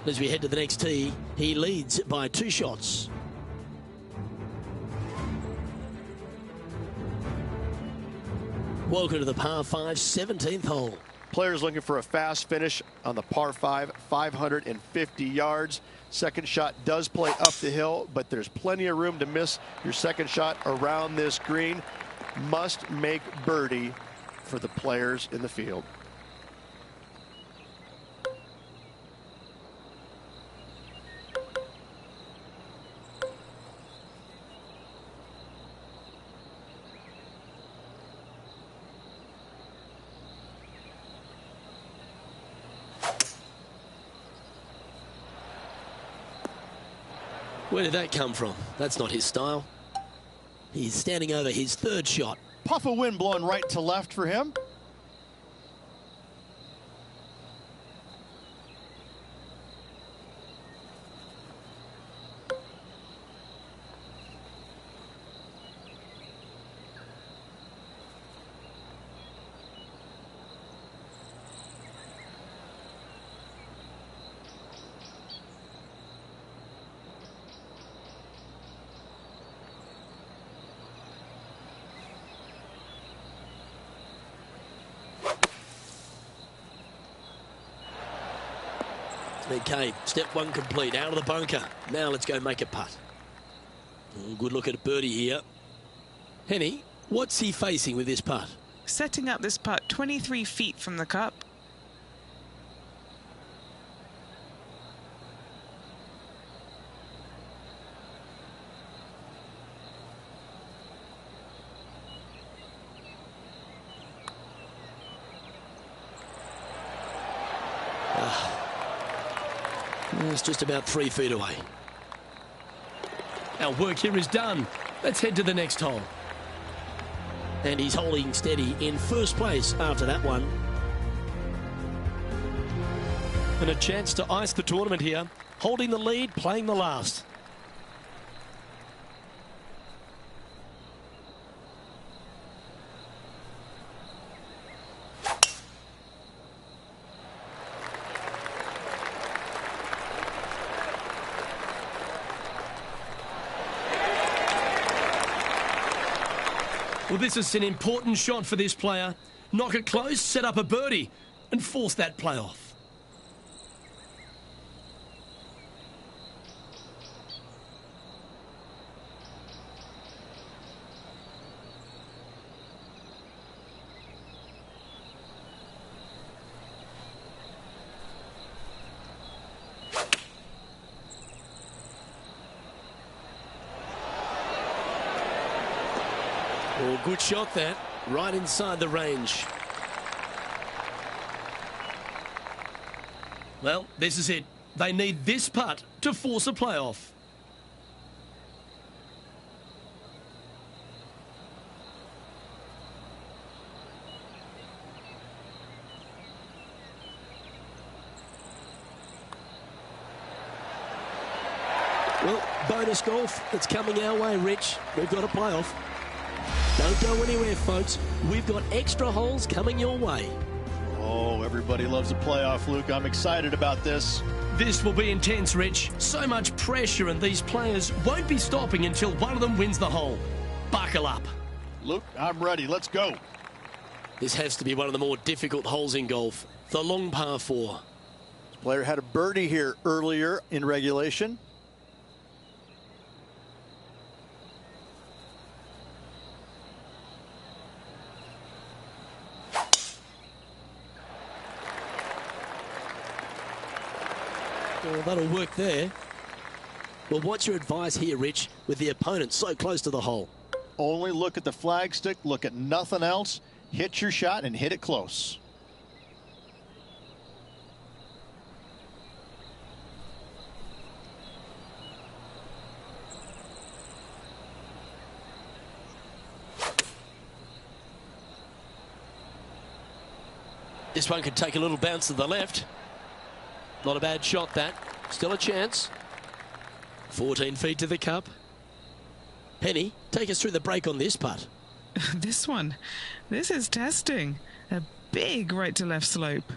As we head to the next tee, he leads by 2 shots. Welcome to the par 5 17th hole. Players looking for a fast finish on the par 5, 550 yards. Second shot does play up the hill, but there's plenty of room to miss your second shot around this green. Must make birdie for the players in the field. Where did that come from? That's not his style. He's standing over his 3rd shot. Puff of wind blowing right to left for him. Okay, step 1 complete, out of the bunker. Now let's go make a putt. Oh, good look at a birdie here. Henny, what's he facing with this putt? Setting up this putt 23 feet from the cup. It's just about 3 feet away. Our work here is done. Let's head to the next hole. And he's holding steady in first place after that one. And a chance to ice the tournament here. Holding the lead, playing the last. Well, this is an important shot for this player. Knock it close, set up a birdie, and force that play off. Oh, good shot that, right inside the range. Well, this is it. They need this putt to force a playoff. Well, bonus golf, it's coming our way, Rich. We've got a playoff. Don't go anywhere, folks. We've got extra holes coming your way. Oh, everybody loves a playoff, Luke. I'm excited about this. This will be intense, Rich. So much pressure, and these players won't be stopping until one of them wins the hole. Buckle up. Luke, I'm ready. Let's go. This has to be one of the more difficult holes in golf. The long par 4. This player had a birdie here earlier in regulation. Well, that'll work there. Well, what's your advice here, Rich, with the opponent so close to the hole? Only look at the flagstick, look at nothing else. Hit your shot and hit it close. This one could take a little bounce to the left. Not a bad shot, that. Still a chance. 14 feet to the cup. Penny, take us through the break on this putt. This one. This is testing. A big right to left slope.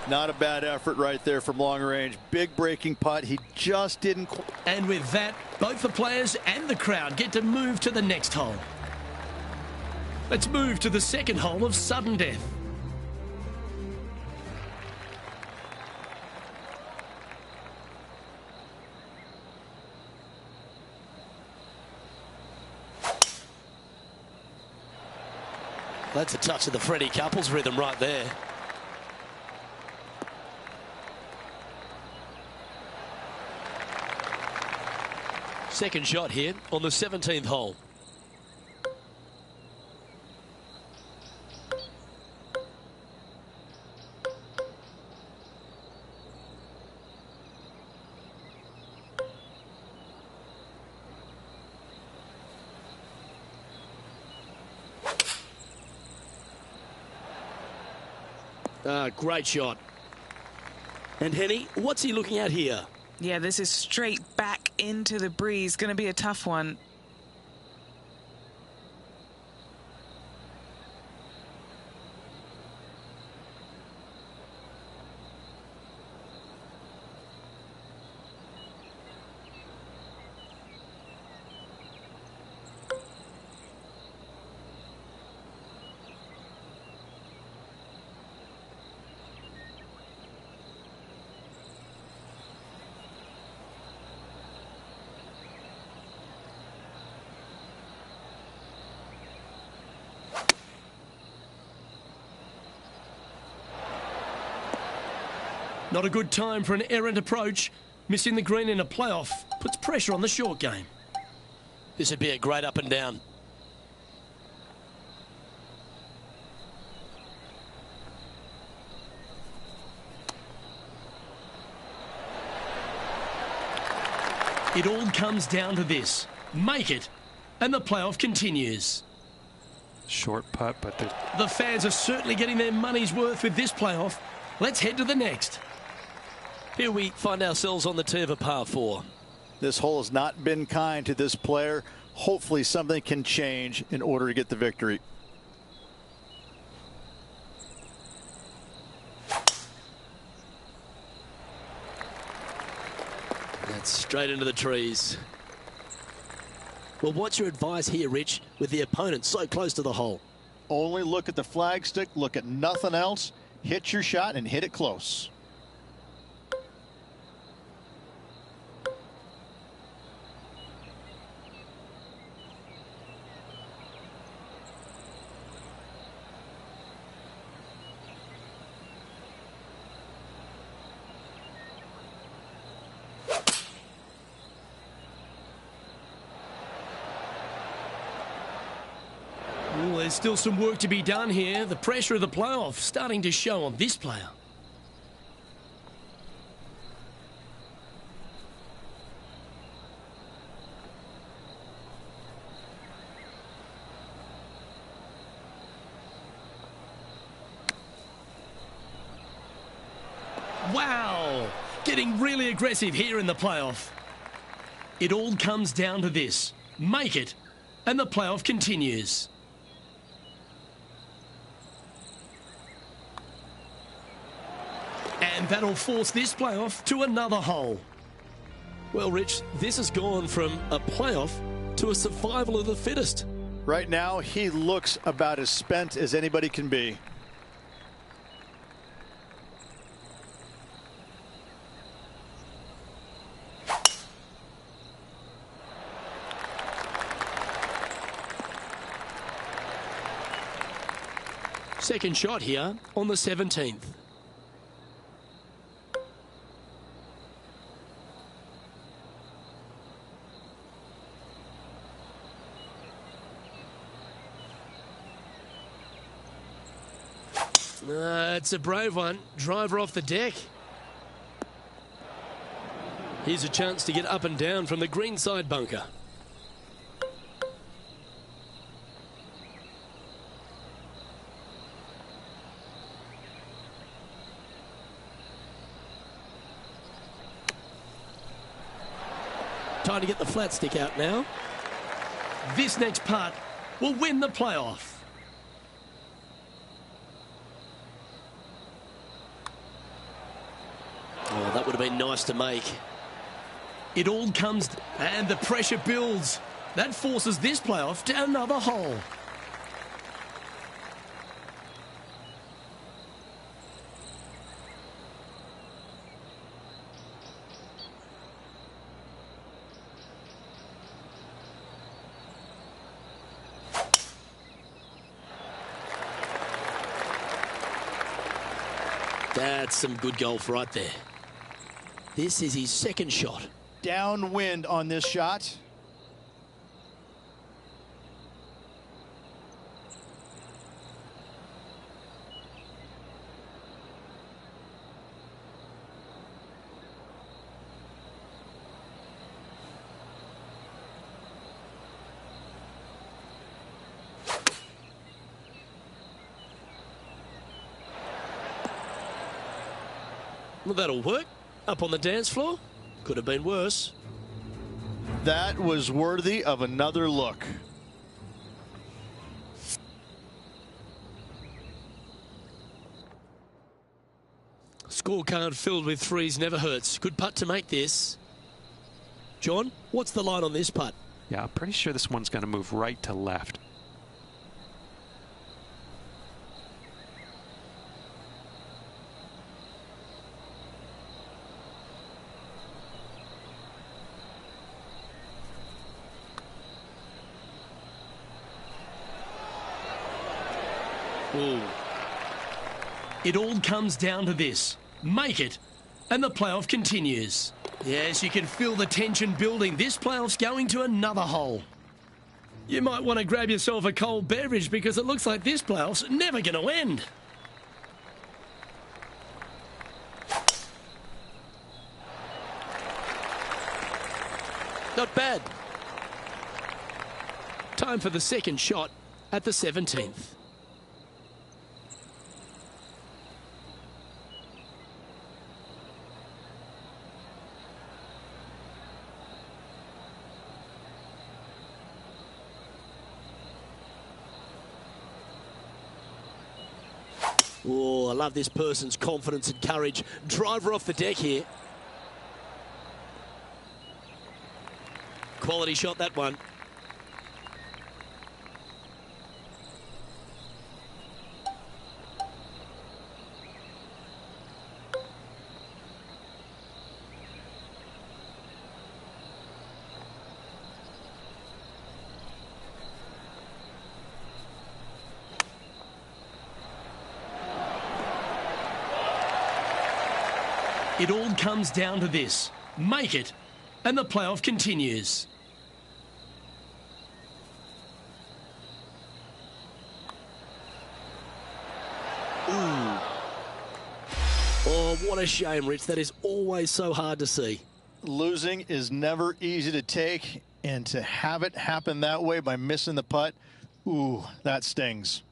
Not a bad effort right there from long range. Big breaking putt. He just didn't. And with that, both the players and the crowd get to move to the next hole. Let's move to the second hole of sudden death. That's a touch of the Freddie Couples rhythm right there. Second shot here on the 17th hole. Great shot. And Henny, what's he looking at here? Yeah, this is straight back into the breeze. Going to be a tough one. Not a good time for an errant approach. Missing the green in a playoff puts pressure on the short game. This would be a great up and down. It all comes down to this. Make it, and the playoff continues. Short putt, but the fans are certainly getting their money's worth with this playoff. Let's head to the next. Here we find ourselves on the tee of a par 4. This hole has not been kind to this player. Hopefully something can change in order to get the victory. That's straight into the trees. Well, what's your advice here, Rich, with the opponent so close to the hole? Only look at the flagstick, look at nothing else, hit your shot and hit it close. Well, there's still some work to be done here. The pressure of the playoff starting to show on this player. Wow! Getting really aggressive here in the playoff. It all comes down to this. Make it, and the playoff continues. And that'll force this playoff to another hole. Well, Rich, this has gone from a playoff to a survival of the fittest. Right now, he looks about as spent as anybody can be. Second shot here on the 17th. It's a brave one. Driver off the deck. Here's a chance to get up and down from the greenside bunker. Time to get the flat stick out now. This next putt will win the playoff. Oh, that would have been nice to make. It all comes, and the pressure builds. That forces this playoff to another hole. That's some good golf right there. This is his second shot. Downwind on this shot. Well, that'll work. Up on the dance floor. Could have been worse. That was worthy of another look. Scorecard filled with threes never hurts. Good putt to make this. John, what's the line on this putt? Yeah, I'm pretty sure this one's going to move right to left. Ooh. It all comes down to this. Make it, and the playoff continues. Yes, you can feel the tension building. This playoff's going to another hole. You might want to grab yourself a cold beverage because it looks like this playoff's never going to end. Not bad. Time for the second shot at the 17th. Oh, I love this person's confidence and courage. Driver off the deck here. Quality shot, that one. It all comes down to this. Make it, and the playoff continues. Ooh. Oh, what a shame, Rich. That is always so hard to see. Losing is never easy to take, and to have it happen that way by missing the putt, ooh, that stings.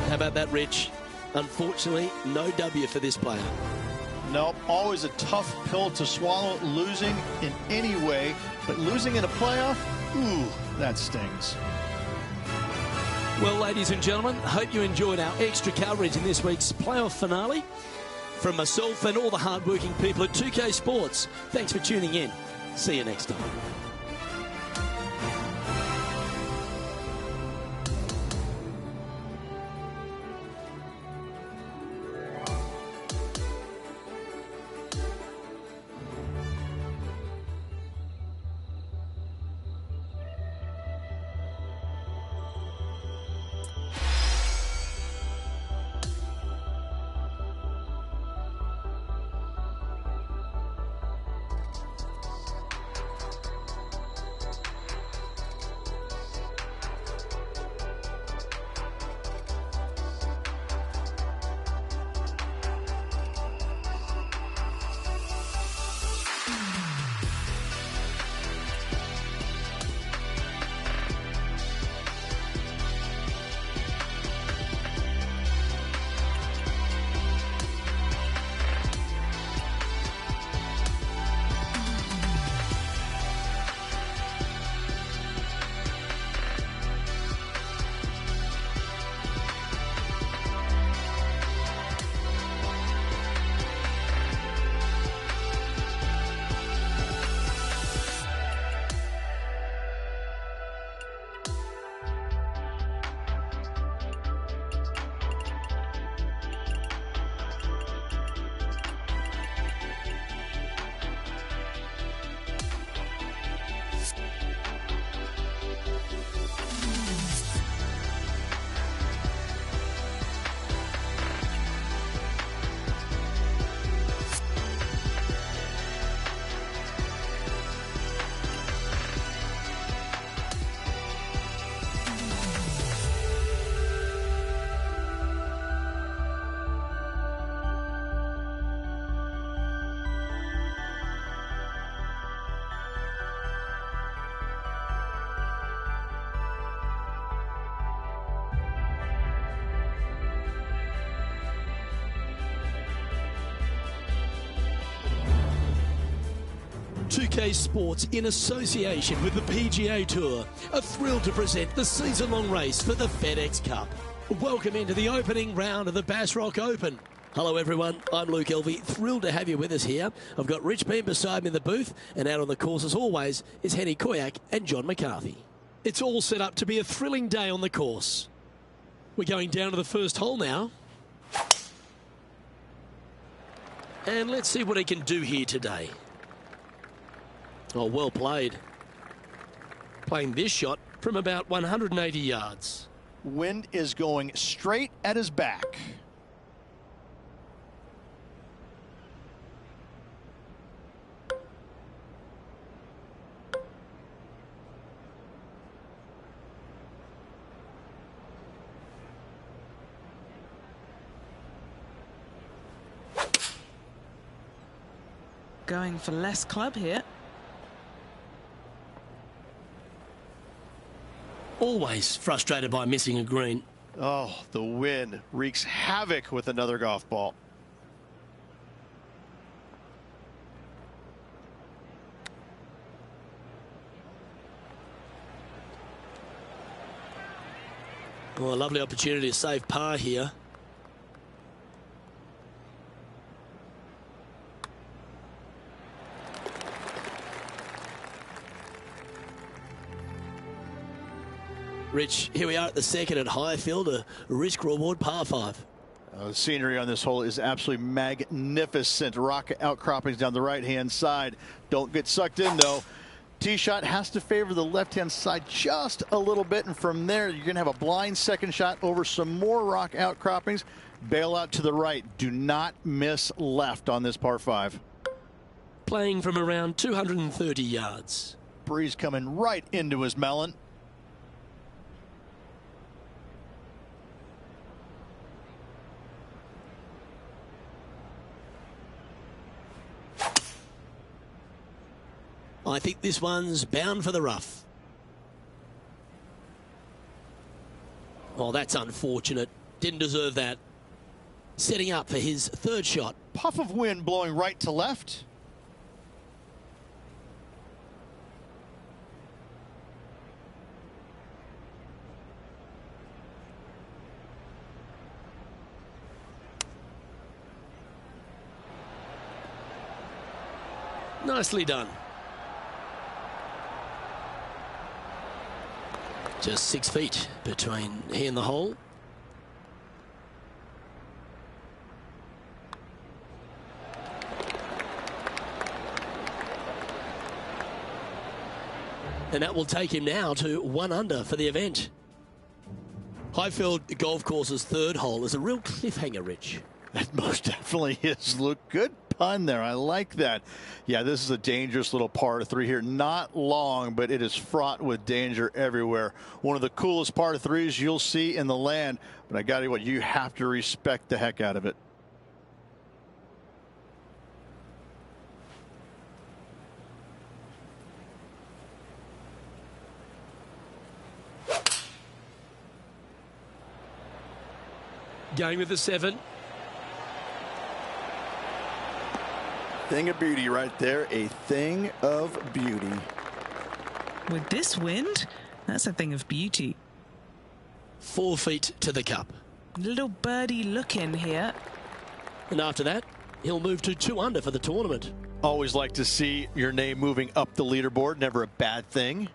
How about that, Rich? Unfortunately, no W for this player. Nope, always a tough pill to swallow, losing in any way, but losing in a playoff, ooh, that stings. Well, ladies and gentlemen, hope you enjoyed our extra coverage in this week's playoff finale. From myself and all the hardworking people at 2K Sports, thanks for tuning in. See you next time. Pga Sports, in association with the PGA Tour, are thrilled to present the season-long race for the FedEx Cup. Welcome into the opening round of the Bass Rock Open. Hello everyone, I'm Luke Elvey, thrilled to have you with us here. I've got Rich Beam beside me in the booth, and out on the course as always is Henny Koyak and John McCarthy. It's all set up to be a thrilling day on the course. We're going down to the first hole now. And let's see what he can do here today. Oh, well played. Playing this shot from about 180 yards. Wind is going straight at his back. going for less club here. Always frustrated by missing a green. Oh, the wind wreaks havoc with another golf ball. Oh, a lovely opportunity to save par here. Rich, here we are at the second at Highfield, a risk-reward par 5. The scenery on this hole is absolutely magnificent. Rock outcroppings down the right-hand side. Don't get sucked in, though. Tee shot has to favor the left-hand side just a little bit, and from there you're going to have a blind second shot over some more rock outcroppings. Bail out to the right. Do not miss left on this par 5. Playing from around 230 yards. Breeze coming right into his melon. I think this one's bound for the rough. Oh, that's unfortunate. Didn't deserve that. Setting up for his third shot. Puff of wind blowing right to left. Nicely done. Just 6 feet between he and the hole. And that will take him now to 1 under for the event. Highfield Golf Course's third hole is a real cliffhanger, Rich. That most definitely is. Look, good pun there. I like that. Yeah, this is a dangerous little par 3 here. Not long, but it is fraught with danger everywhere. One of the coolest par 3s you'll see in the land. But I got to tell you what, you have to respect the heck out of it. Going with the 7. Thing of beauty right there. A thing of beauty. With this wind, that's a thing of beauty. 4 feet to the cup. Little birdie look in here. And after that, he'll move to 2 under for the tournament. Always like to see your name moving up the leaderboard. Never a bad thing.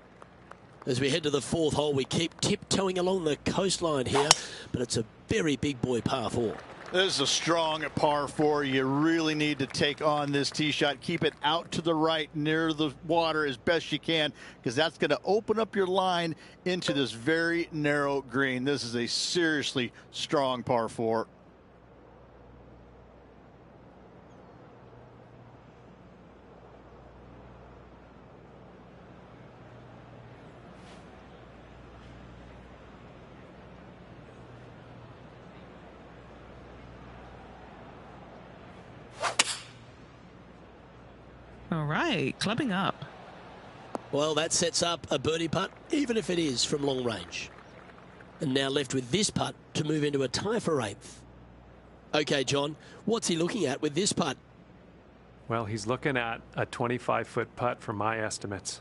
As we head to the 4th hole, we keep tiptoeing along the coastline here, but it's a very big boy par 4. This is a strong par 4. You really need to take on this tee shot. Keep it out to the right near the water as best you can, because that's going to open up your line into this very narrow green. This is a seriously strong par 4. All right, clubbing up. Well, that sets up a birdie putt, even if it is from long range. And now left with this putt to move into a tie for 8th. Okay, John, what's he looking at with this putt? Well, he's looking at a 25-foot putt from my estimates.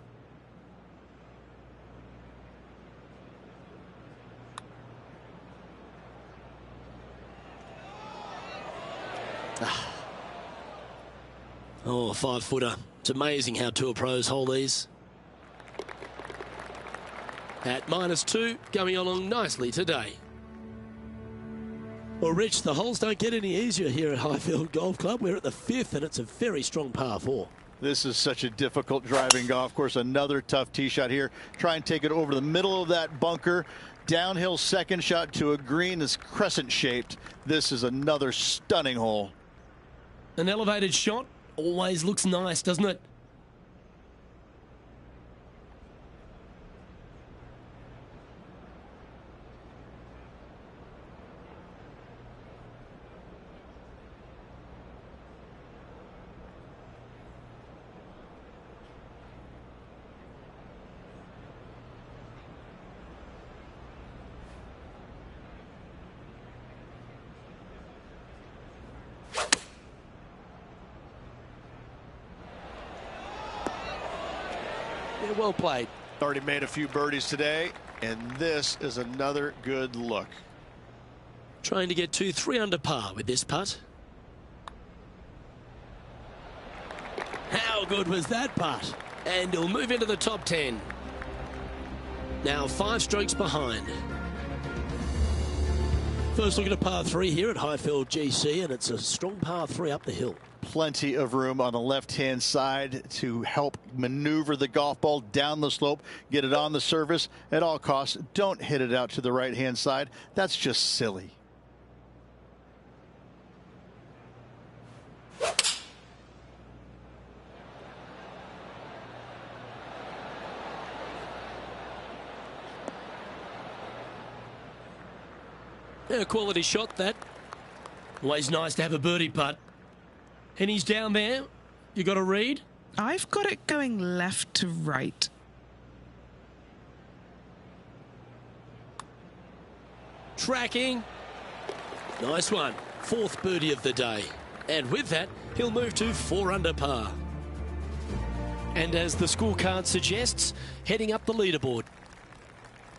Oh, a 5-footer. It's amazing how tour pros hold these. At -2, going along nicely today. Well, Rich, the holes don't get any easier here at Highfield Golf Club. We're at the 5th, and it's a very strong par 4. This is such a difficult driving golf course. Another tough tee shot here. Try and take it over the middle of that bunker. Downhill second shot to a green that's crescent shaped. This is another stunning hole. An elevated shot always looks nice, doesn't it? Yeah, well played. Already made a few birdies today, and this is another good look. Trying to get to 3 under par with this putt. How good was that putt? And he'll move into the top 10. Now 5 strokes behind. First look at a par 3 here at Highfield GC, and it's a strong par 3 up the hill. Plenty of room on the left-hand side to help maneuver the golf ball down the slope, get it on the surface at all costs. Don't hit it out to the right-hand side. That's just silly. Yeah, quality shot that. Always nice to have a birdie putt. And he's down there. You got a read? I've got it going left to right. Tracking. Nice one. 4th birdie of the day. And with that, he'll move to 4 under par. And as the scorecard suggests, heading up the leaderboard.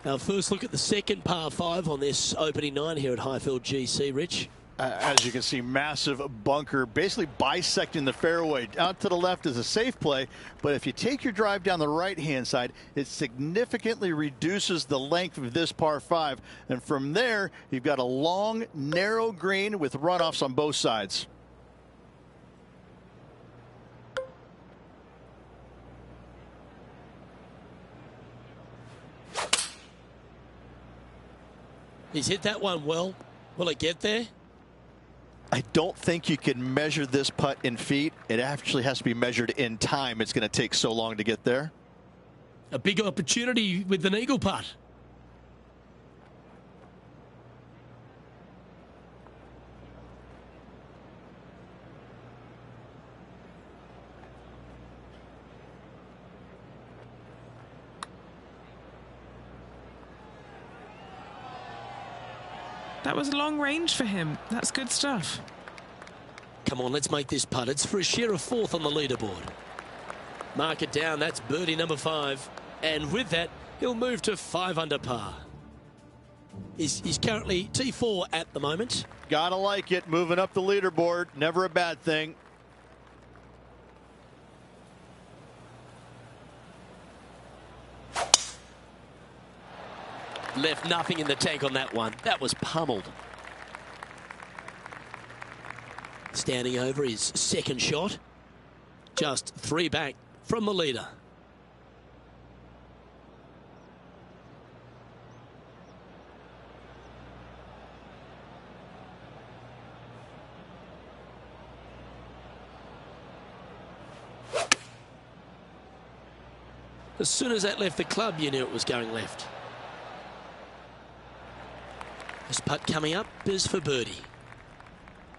Our first look at the second par 5 on this opening 9 here at Highfield GC, Rich. As you can see, massive bunker basically bisecting the fairway. Out to the left is a safe play, but if you take your drive down the right-hand side, it significantly reduces the length of this par 5. And from there, you've got a long, narrow green with runoffs on both sides. He's hit that one well. Will it get there? I don't think you can measure this putt in feet. It actually has to be measured in time. It's going to take so long to get there. A big opportunity with an eagle putt. That was long range for him. That's good stuff. Come on, let's make this putt. It's for a share of 4th on the leaderboard. Mark it down. That's birdie number 5. And with that, he'll move to 5 under par. He's currently T4 at the moment. Gotta like it. Moving up the leaderboard. Never a bad thing. Left nothing in the tank on that one. That was pummeled. Standing over his second shot. Just 3 back from the leader. As soon as that left the club, you knew it was going left. This putt coming up is for birdie.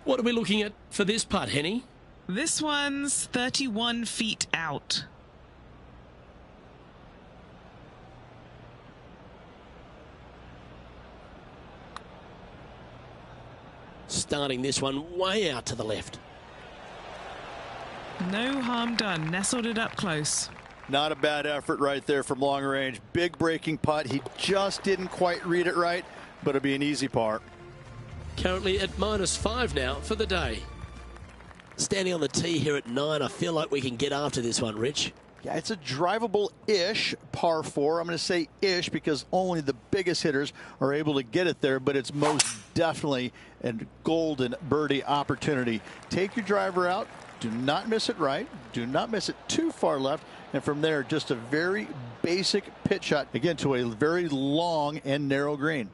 What are we looking at for this putt, Henny? This one's 31 feet out. Starting this one way out to the left. No harm done. Nestled it up close. Not a bad effort right there from long range. Big breaking putt. He just didn't quite read it right, but it'll be an easy par. Currently at -5 now for the day. Standing on the tee here at 9, I feel like we can get after this one, Rich. Yeah, it's a drivable-ish par 4. I'm going to say ish because only the biggest hitters are able to get it there, but it's most definitely a golden birdie opportunity. Take your driver out. Do not miss it right. Do not miss it too far left. And from there, just a very basic pitch shot, again, to a very long and narrow green.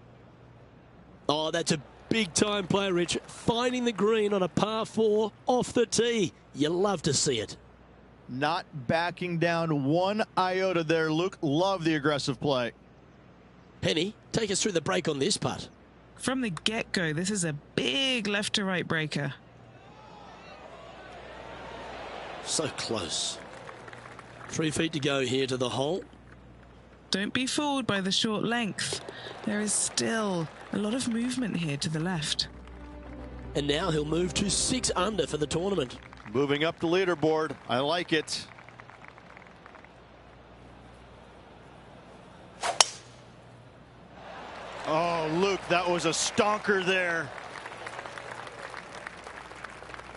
Oh, that's a big-time play, Rich. Finding the green on a par 4 off the tee. You love to see it. Not backing down one iota there, Luke. Love the aggressive play. Penny, take us through the break on this putt. From the get-go, this is a big left-to-right breaker. So close. 3 feet to go here to the hole. Don't be fooled by the short length. There is still a lot of movement here to the left. And now he'll move to 6 under for the tournament. Moving up the leaderboard. I like it. Oh, Luke, that was a stonker there.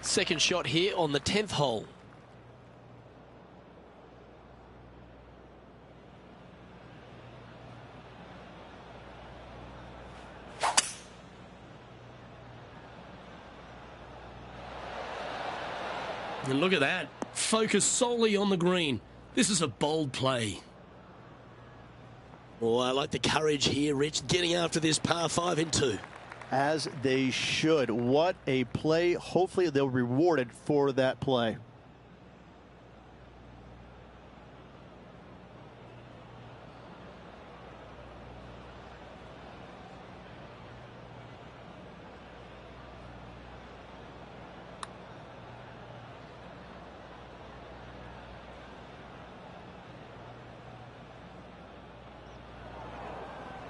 Second shot here on the 10th hole. And look at that. Focus solely on the green. This is a bold play. Oh, I like the courage here, Rich, getting after this par 5 in 2. As they should. What a play. Hopefully they'll be rewarded for that play.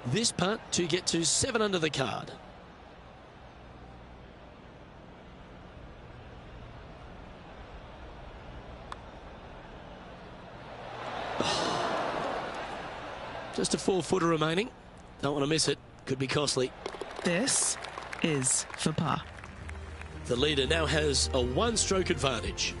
This putt to get to 7 under the card. Just a 4-footer remaining. Don't want to miss it. Could be costly. This is for par. The leader now has a 1-stroke advantage.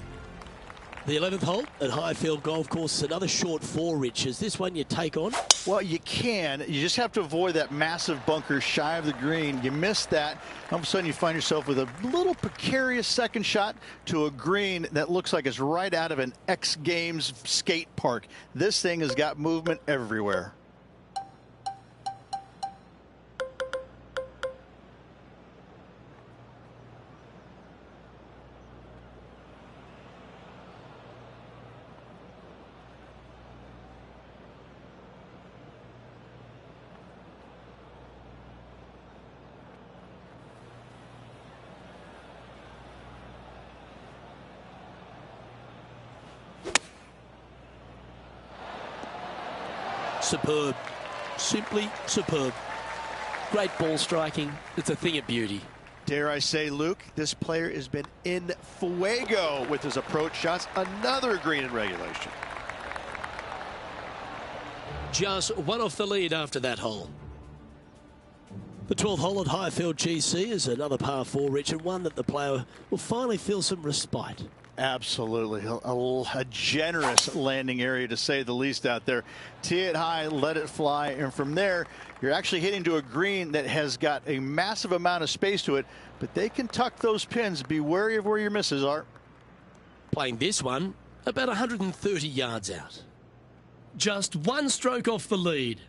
The 11th hole at Highfield Golf Course, another short 4, Rich. Is this one you take on? Well, you can. You just have to avoid that massive bunker shy of the green. You miss that, all of a sudden you find yourself with a little precarious second shot to a green that looks like it's right out of an X Games skate park. This thing has got movement everywhere. Superb. Simply superb. Great ball striking. It's a thing of beauty. Dare I say, Luke, this player has been in fuego with his approach shots. Another green in regulation. Just one off the lead after that hole. The 12th hole at Highfield GC is another par 4, Richard, one that the player will finally feel some respite. Absolutely. A generous landing area, to say the least, out there. Tee it high, let it fly, and from there, you're actually hitting to a green that has got a massive amount of space to it, but they can tuck those pins. Be wary of where your misses are. Playing this one about 130 yards out. Just 1 stroke off the lead.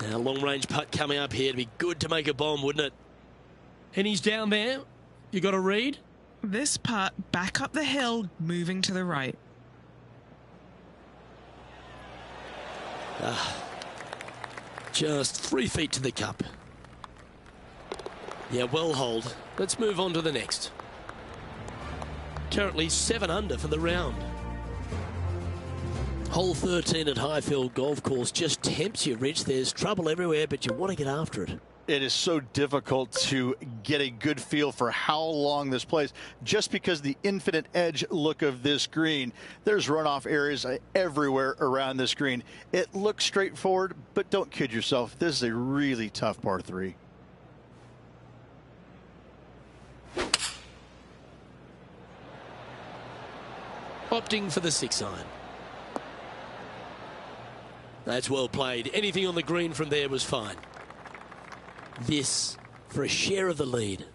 Now, long-range putt coming up here. It'd be good to make a bomb, wouldn't it? And he's down there. You got a read? This putt back up the hill, moving to the right. Just 3 feet to the cup. Yeah, well holed. Let's move on to the next. Currently 7 under for the round. Hole 13 at Highfield Golf Course just tempts you, Rich. There's trouble everywhere, but you want to get after it. It is so difficult to get a good feel for how long this plays, just because the infinite edge look of this green. There's runoff areas everywhere around this green. It looks straightforward, but don't kid yourself. This is a really tough par 3. Opting for the 6-iron. That's well played. Anything on the green from there was fine. This for a share of the lead.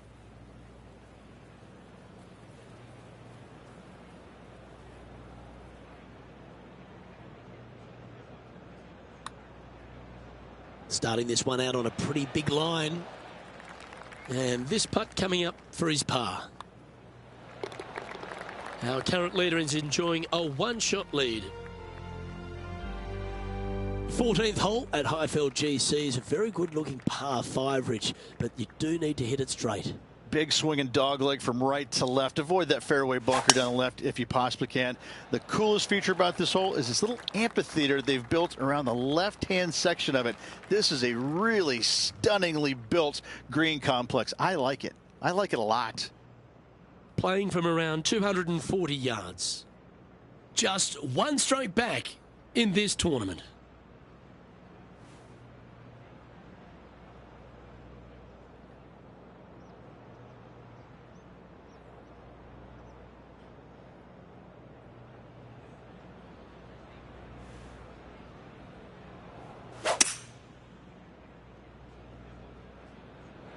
Starting this one out on a pretty big line. And this putt coming up for his par. Our current leader is enjoying a 1-shot lead. 14th hole at Highfield GC is a very good looking par 5, Rich, but you do need to hit it straight. big swinging dog leg from right to left. Avoid that fairway bunker down the left if you possibly can. The coolest feature about this hole is this little amphitheater they've built around the left-hand section of it. This is a really stunningly built green complex. I like it. I like it a lot. Playing from around 240 yards. Just one stroke back in this tournament.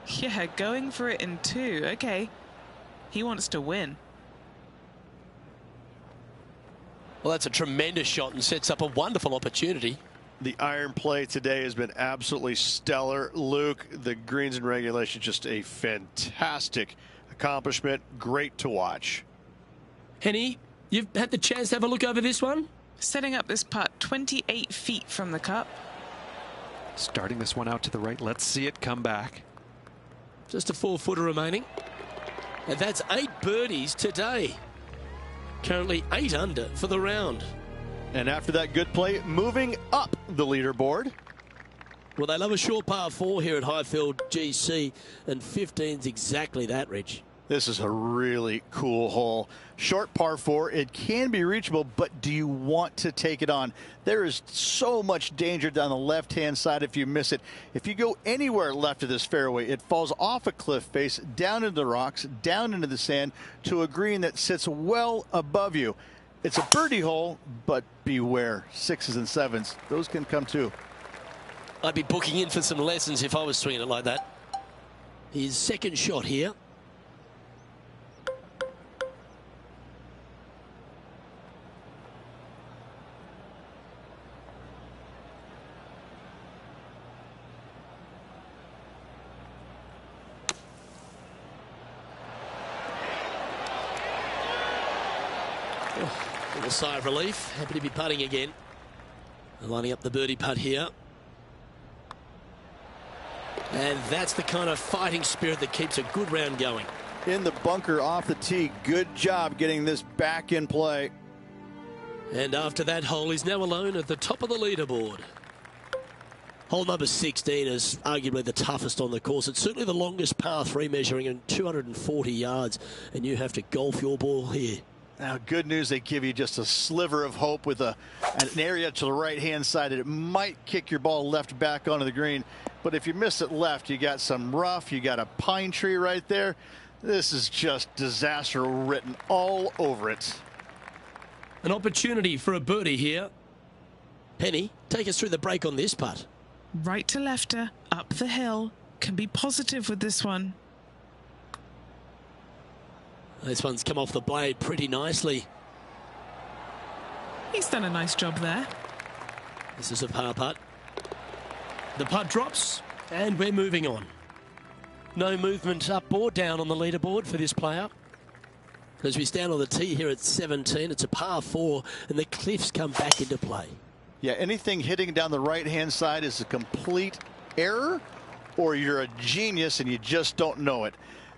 Yeah, going for it in two. Okay. He wants to win. Well, that's a tremendous shot and sets up a wonderful opportunity. The iron play today has been absolutely stellar. Luke, the greens in regulation, just a fantastic accomplishment. Great to watch. Henny, you've had the chance to have a look over this one? Setting up this putt 28 feet from the cup. Starting this one out to the right. Let's see it come back. Just a 4-footer remaining. And that's 8 birdies today. Currently 8 under for the round. And after that good play, moving up the leaderboard. Well, they love a short par 4 here at Highfield GC, and 15's exactly that, Rich. This is a really cool hole. Short par 4, it can be reachable, but do you want to take it on? There is so much danger down the left-hand side if you miss it. If you go anywhere left of this fairway, it falls off a cliff face, down into the rocks, down into the sand, to a green that sits well above you. It's a birdie hole, but beware. 6s and 7s, those can come too. I'd be booking in for some lessons if I was swinging it like that. His second shot here. Little sigh of relief. Happy to be putting again. Lining up the birdie putt here. And that's the kind of fighting spirit that keeps a good round going. In the bunker off the tee. Good job getting this back in play. And after that hole, he's now alone at the top of the leaderboard. Hole number 16 is arguably the toughest on the course. It's certainly the longest par 3, measuring in 240 yards. And you have to golf your ball here. Now, good news, they give you just a sliver of hope with an area to the right-hand side that it might kick your ball left back onto the green. But if you miss it left, you got some rough, you got a pine tree right there. This is just disaster written all over it. An opportunity for a birdie here. Penny, take us through the break on this putt. Right to lefter, up the hill. Can be positive with this one. This one's come off the blade pretty nicely. He's done a nice job there. This is a par putt. The putt drops, and we're moving on. No movement up or down on the leaderboard for this player. As we stand on the tee here at 17, it's a par 4, and the cliffs come back into play. Yeah, anything hitting down the right-hand side is a complete error, or you're a genius and you just don't know it.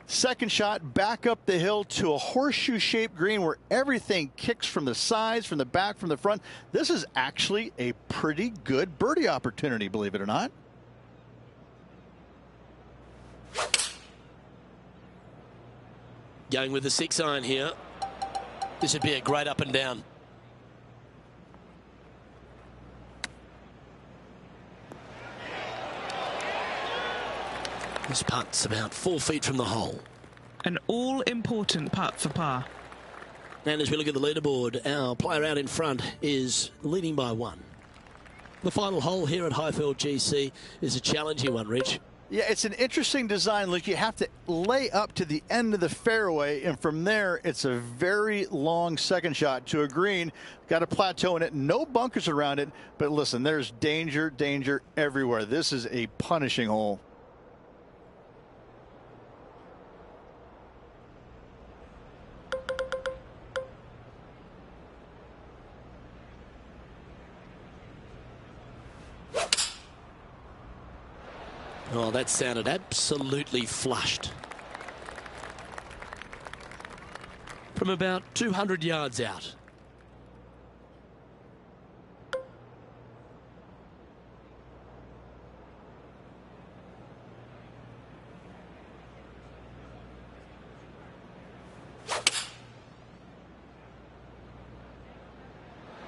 Second shot back up the hill to a horseshoe-shaped green where everything kicks from the sides, from the back, from the front. This is actually a pretty good birdie opportunity, believe it or not. Going with the 6-iron here. This would be a great up and down. This putt's about 4 feet from the hole. An all-important putt for par. And as we look at the leaderboard, our player out in front is leading by 1. The final hole here at Highfield GC is a challenging one, Rich. Yeah, it's an interesting design. Look, you have to lay up to the end of the fairway, and from there, it's a very long second shot to a green. Got a plateau in it, no bunkers around it. But listen, there's danger, danger everywhere. This is a punishing hole. Oh, that sounded absolutely flushed. from about 200 yards out.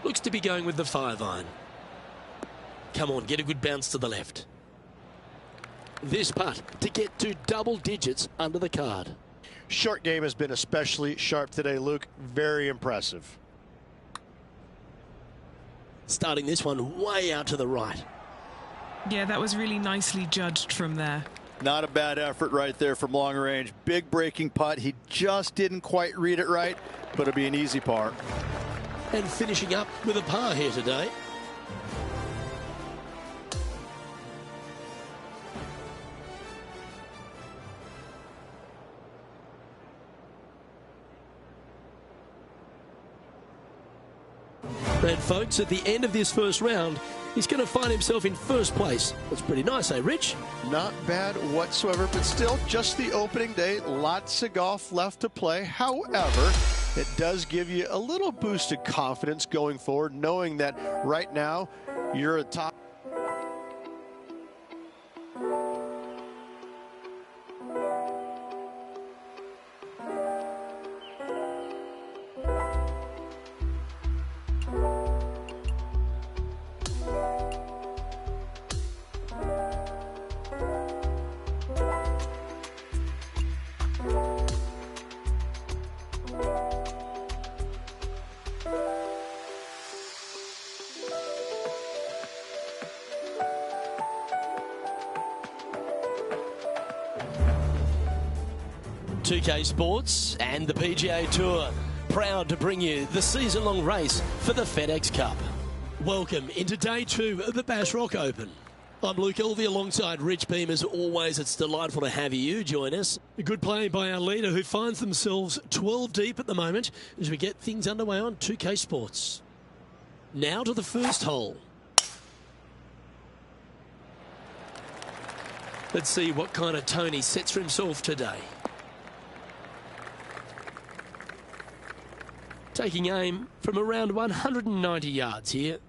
Looks to be going with the 5-iron. Come on, get a good bounce to the left. This putt to get to double digits under the card. Short game has been especially sharp today, Luke. Very impressive. Starting this one way out to the right. Yeah, that was really nicely judged from there. Not a bad effort right there from long range. Big breaking putt. He just didn't quite read it right, but it'll be an easy par. And finishing up with a par here today. And folks, at the end of this first round, he's going to find himself in first place. That's pretty nice, eh, Rich? Not bad whatsoever, but still just the opening day. Lots of golf left to play. However, it does give you a little boost of confidence going forward, knowing that right now you're a top. Pga Sports and the PGA Tour, proud to bring you the season-long race for the FedEx Cup. Welcome into day 2 of the Bass Rock Open. I'm Luke Elvey alongside Rich Beam. As always, it's delightful to have you join us. A good play by our leader, who finds themselves 12 deep at the moment as we get things underway on 2K Sports. Now to the first hole. Let's see what kind of tone he sets for himself today. Taking aim from around 190 yards here.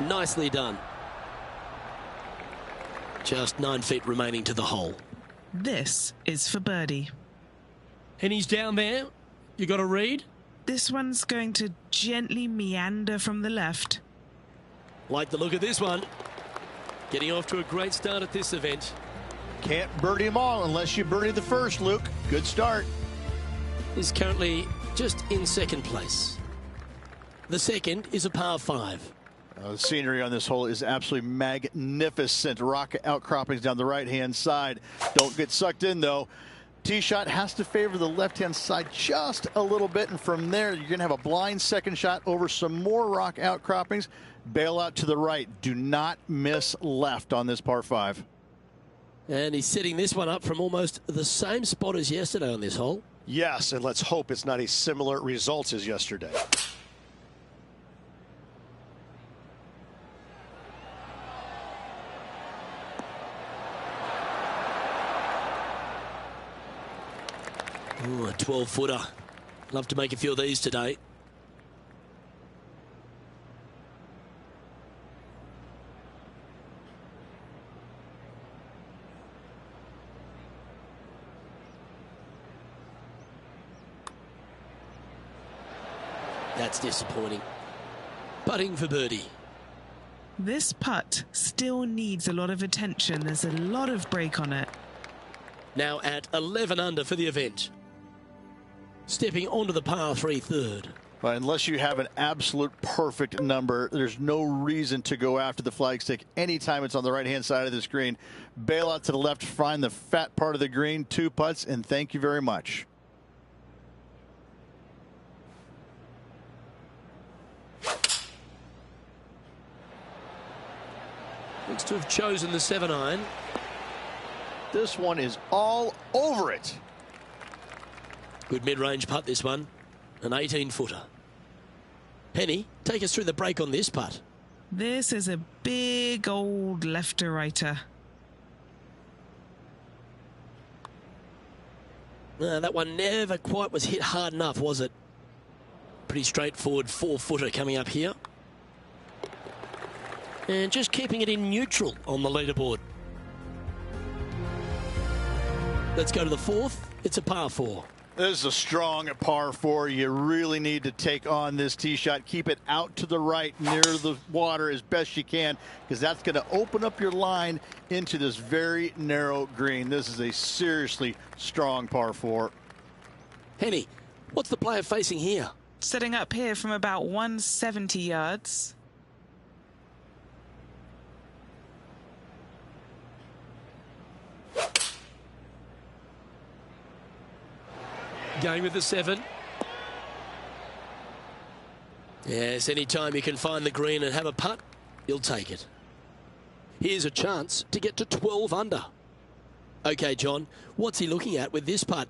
Nicely done. Just 9 feet remaining to the hole. This is for birdie. And he's down there. You got a read? This one's going to gently meander from the left. Like the look of this one. Getting off to a great start at this event. Can't birdie them all unless you birdie the first, Luke. Good start. Is currently just in second place. The second is a par 5. The scenery on this hole is absolutely magnificent. Rock outcroppings down the right-hand side. Don't get sucked in, though. Tee shot has to favor the left-hand side just a little bit, and from there, you're going to have a blind second shot over some more rock outcroppings. Bail out to the right. Do not miss left on this par 5. And he's setting this one up from almost the same spot as yesterday on this hole. Yes, and let's hope it's not a similar result as yesterday. Ooh, a 12-footer. Love to make a few of these today. That's disappointing. Putting for birdie. This putt still needs a lot of attention. There's a lot of break on it. Now at 11 under for the event. Stepping onto the par 3 third. But unless you have an absolute perfect number, there's no reason to go after the flagstick anytime it's on the right-hand side of the screen. Bail out to the left, find the fat part of the green, 2 putts, and thank you very much. Looks to have chosen the 7-iron. This one is all over it. Good mid-range putt, this one. An 18-footer. Penny, take us through the break on this putt. This is a big old left-to-righter. That one never quite was hit hard enough, was it? Pretty straightforward 4-footer coming up here. And just keeping it in neutral on the leaderboard. Let's go to the 4th. It's a par 4. This is a strong par 4. You really need to take on this tee shot. Keep it out to the right near the water as best you can, because that's going to open up your line into this very narrow green. This is a seriously strong par 4. Henny, what's the player facing here? Setting up here from about 170 yards. Going with the 7. Yes, anytime you can find the green and have a putt, you'll take it. Here's a chance to get to 12 under. Okay, John, what's he looking at with this putt?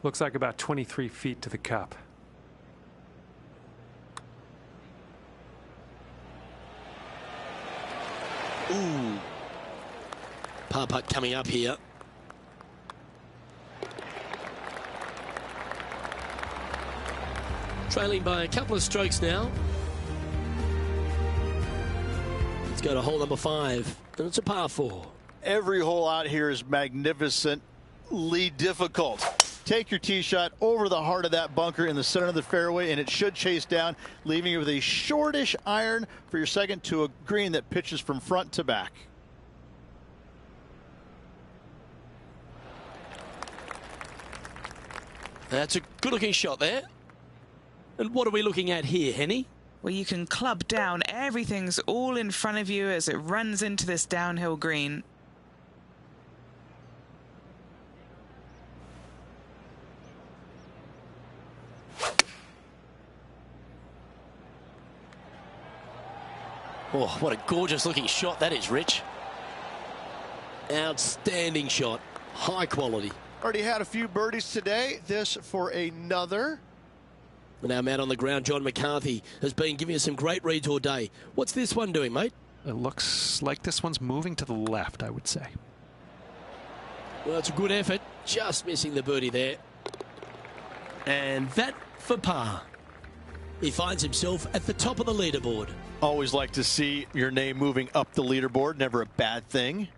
Looks like about 23 feet to the cup. Ooh. Par putt coming up here. Trailing by a couple of strokes now. Let's go to hole number 5, and it's a par 4. Every hole out here is magnificently difficult. Take your tee shot over the heart of that bunker in the center of the fairway, and it should chase down, leaving you with a shortish iron for your second to a green that pitches from front to back. That's a good-looking shot there. And what are we looking at here, Henny? Well, you can club down. Everything's all in front of you as it runs into this downhill green. Oh, what a gorgeous-looking shot that is, Rich. Outstanding shot. High quality. Already had a few birdies today. This for another. And our man on the ground, John McCarthy, has been giving us some great reads all day. What's this one doing, mate? It looks like this one's moving to the left, I would say. Well, it's a good effort. Just missing the birdie there. And that for par. He finds himself at the top of the leaderboard. Always like to see your name moving up the leaderboard. Never a bad thing.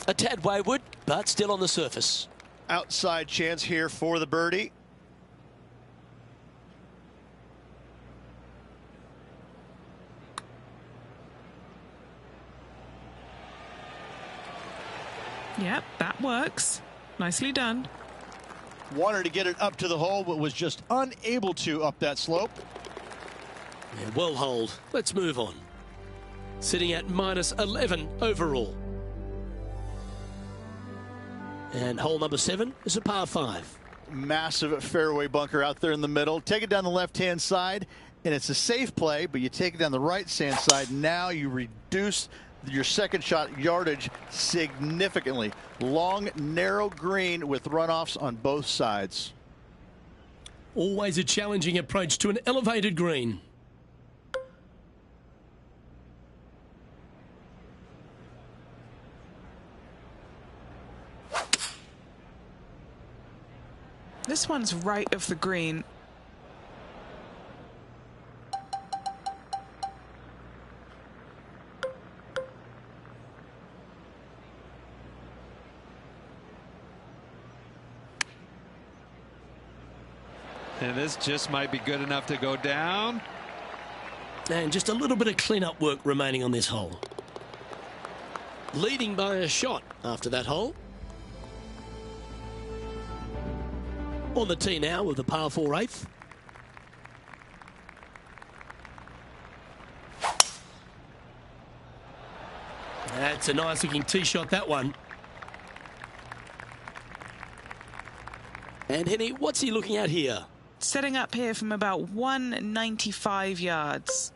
A tad wayward, but still on the surface. Outside chance here for the birdie. Yep, that works. Nicely done. Wanted to get it up to the hole, but was just unable to up that slope. Yeah, well holed. Let's move on. Sitting at minus 11 overall. And hole number 7 is a par 5. Massive fairway bunker out there in the middle. Take it down the left-hand side, and it's a safe play, but you take it down the right-hand side. Now you reduce your second shot yardage significantly. Long, narrow green with runoffs on both sides. Always a challenging approach to an elevated green. This one's right of the green. And this just might be good enough to go down. And just a little bit of clean-up work remaining on this hole. Leading by a shot after that hole. On the tee now with the par 4 8th. That's a nice looking tee shot, that one. And Henny, what's he looking at here? Setting up here from about 195 yards.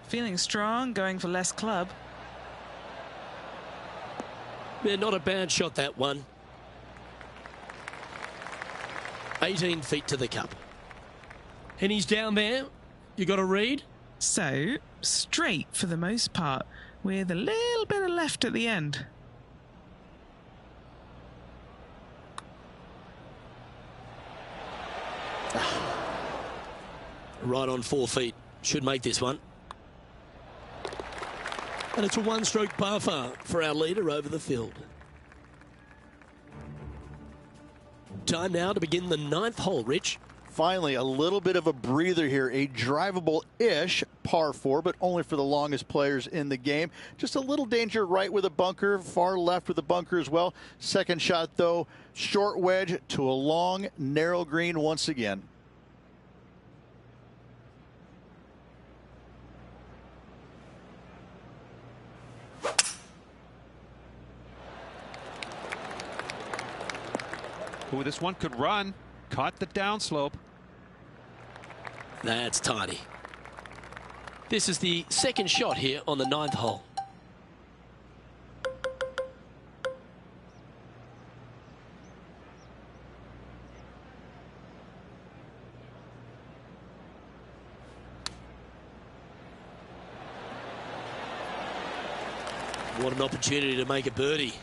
Feeling strong, going for less club. Yeah, not a bad shot, that one. 18 feet to the cup. Henny's down there. You got a read? So, straight for the most part, with a little bit of left at the end. Right on 4 feet. Should make this one. And it's a one-stroke par for our leader over the field. Time now to begin the 9th hole, Rich. Finally, a little bit of a breather here. A drivable-ish par 4, but only for the longest players in the game. Just a little danger right with a bunker, far left with a bunker as well. Second shot, though, short wedge to a long, narrow green once again. Oh, this one could run. Caught the downslope. That's tiny. This is the second shot here on the 9th hole. What an opportunity to make a birdie.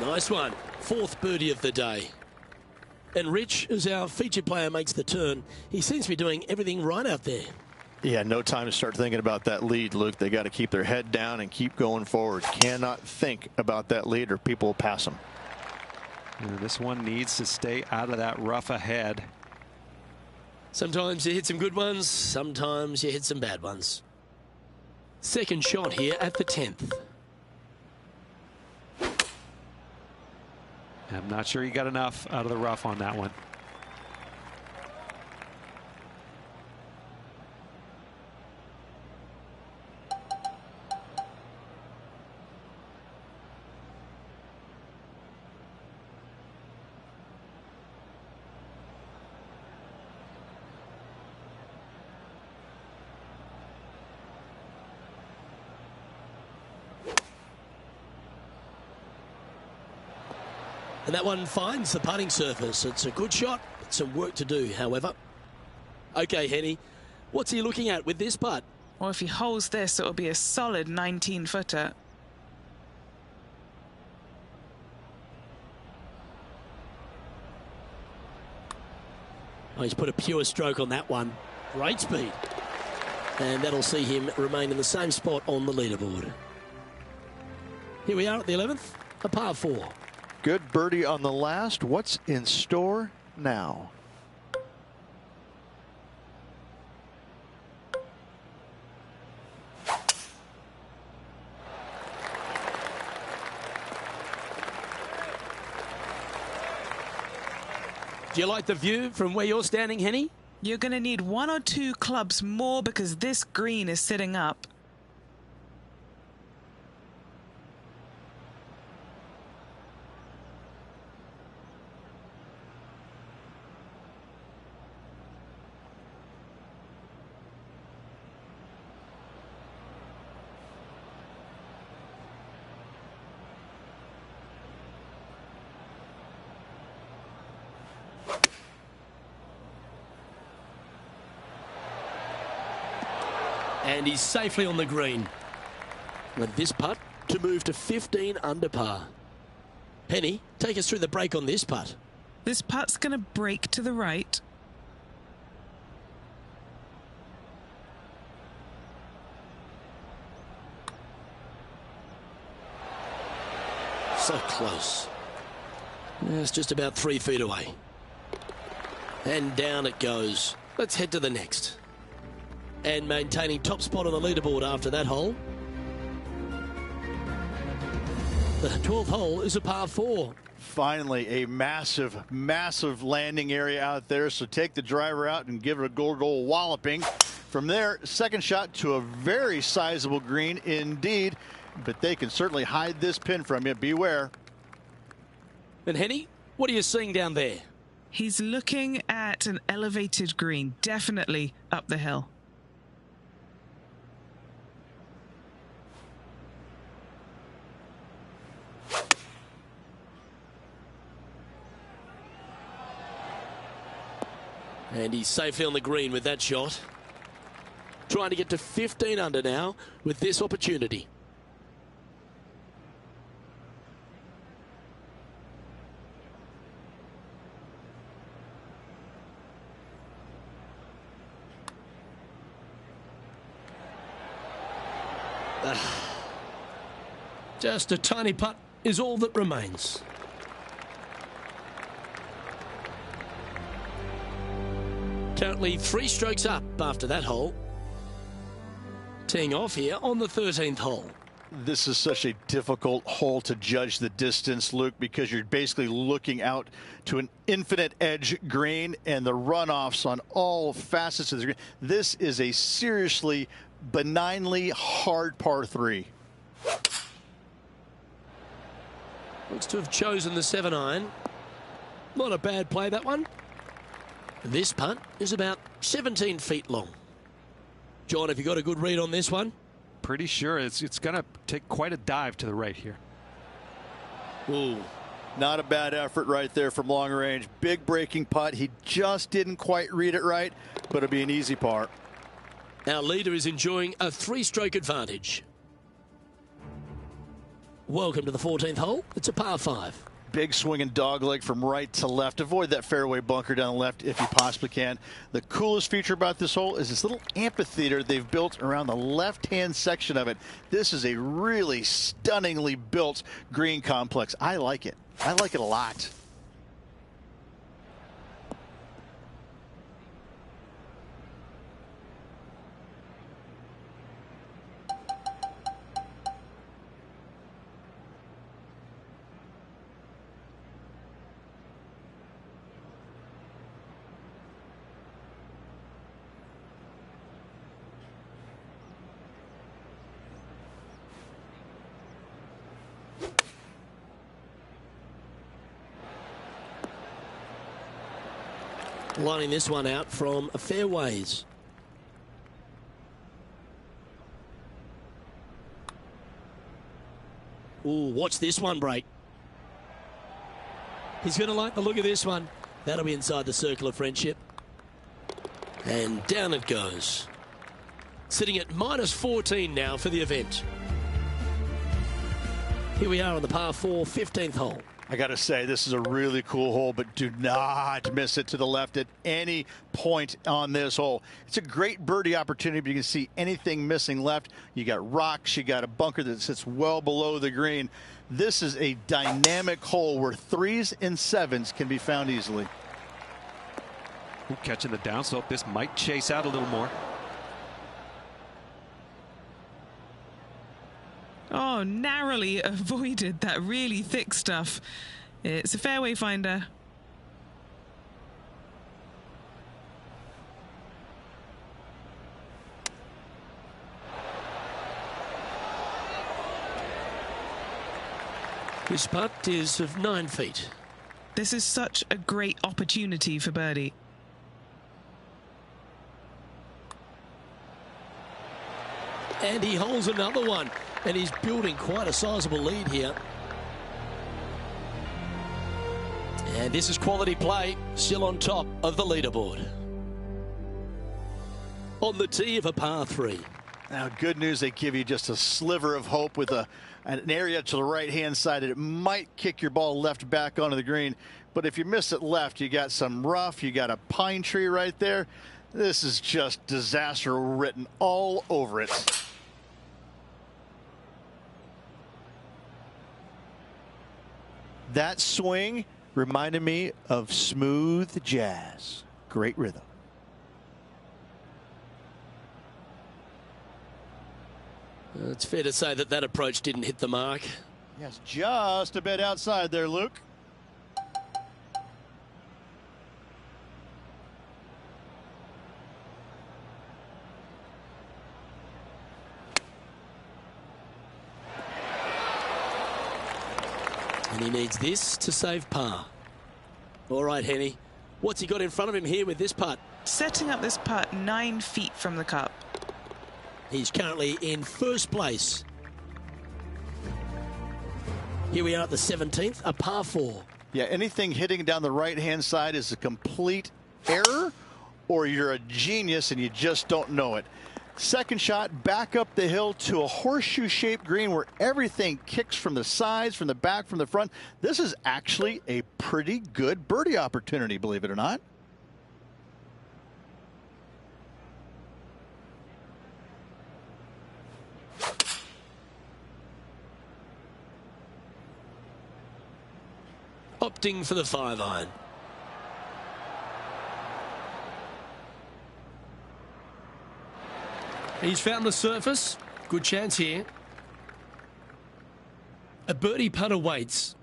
Nice one. 4th birdie of the day. And Rich, as our featured player makes the turn, he seems to be doing everything right out there. Yeah, no time to start thinking about that lead, Luke. They got to keep their head down and keep going forward. Cannot think about that lead or people will pass them. Yeah, this one needs to stay out of that rough ahead. Sometimes you hit some good ones, sometimes you hit some bad ones. Second shot here at the 10th. I'm not sure he got enough out of the rough on that one. And that one finds the putting surface. It's a good shot, but some work to do, however. Okay, Henny, what's he looking at with this putt? Well, if he holds this, it'll be a solid 19-footer. Oh, he's put a pure stroke on that one. Great speed. And that'll see him remain in the same spot on the leaderboard. Here we are at the 11th, a par 4. Good birdie on the last. What's in store now? Do you like the view from where you're standing, Henny? You're going to need 1 or 2 clubs more because this green is sitting up. And he's safely on the green. With this putt to move to 15 under par. Henny, take us through the break on this putt. This putt's going to break to the right. So close. It's just about 3 feet away. And down it goes. Let's head to the next. And maintaining top spot on the leaderboard after that hole. The 12th hole is a par 4. Finally, a massive, massive landing area out there. So take the driver out and give it a good old walloping. From there, second shot to a very sizable green indeed. But they can certainly hide this pin from you. Beware. And Henny, what are you seeing down there? He's looking at an elevated green, definitely up the hill. And he's safely on the green with that shot. Trying to get to 15 under now with this opportunity. Just a tiny putt is all that remains. Currently 3 strokes up after that hole. Teeing off here on the 13th hole. This is such a difficult hole to judge the distance, Luke, because you're basically looking out to an infinite edge green and the runoffs on all facets of the green. This is a seriously benignly hard par 3. Looks to have chosen the 7-iron. Not a bad play, that one. This putt is about 17 feet long. John, have you got a good read on this one? Pretty sure it's going to take quite a dive to the right here. Ooh. Not a bad effort right there from long range. Big breaking putt. He just didn't quite read it right, but it'll be an easy par. Our leader is enjoying a 3-stroke advantage. Welcome to the 14th hole. It's a par 5. Big swinging dog leg from right to left. Avoid that fairway bunker down the left if you possibly can. The coolest feature about this hole is this little amphitheater they've built around the left-hand section of it. This is a really stunningly built green complex. I like it. I like it a lot. Lining this one out from a fair ways. Ooh, watch this one break. He's going to like the look of this one. That'll be inside the circle of friendship. And down it goes. Sitting at -14 now for the event. Here we are on the par 4, 15th hole. I got to say, this is a really cool hole, but do not miss it to the left at any point on this hole. It's a great birdie opportunity, but you can see anything missing left. You got rocks, you got a bunker that sits well below the green. This is a dynamic hole where 3s and 7s can be found easily. Ooh, catching the downslope. This might chase out a little more. Oh, narrowly avoided that really thick stuff. It's a fairway finder. This putt is of 9 feet. This is such a great opportunity for birdie. And he holds another one. And he's building quite a sizable lead here. And this is quality play, still on top of the leaderboard. On the tee of a par 3. Now, good news, they give you just a sliver of hope with an area to the right-hand side that it might kick your ball left back onto the green. But if you miss it left, you got some rough, you got a pine tree right there. This is just disaster written all over it. That swing Reminded me of smooth jazz. Great rhythm. It's fair to say that that approach didn't hit the mark. Yes, just a bit outside there, Luke. And he needs this to save par. All right, Henny. What's he got in front of him here with this putt? Setting up this putt 9 feet from the cup. He's currently in first place. Here we are at the 17th, a par 4. Yeah, anything hitting down the right-hand side is a complete error, or you're a genius and you just don't know it. Second shot, back up the hill to a horseshoe-shaped green where everything kicks from the sides, from the back, from the front. This is actually a pretty good birdie opportunity, believe it or not. Opting for the 5-iron. He's found the surface. Good chance here. A birdie putt awaits.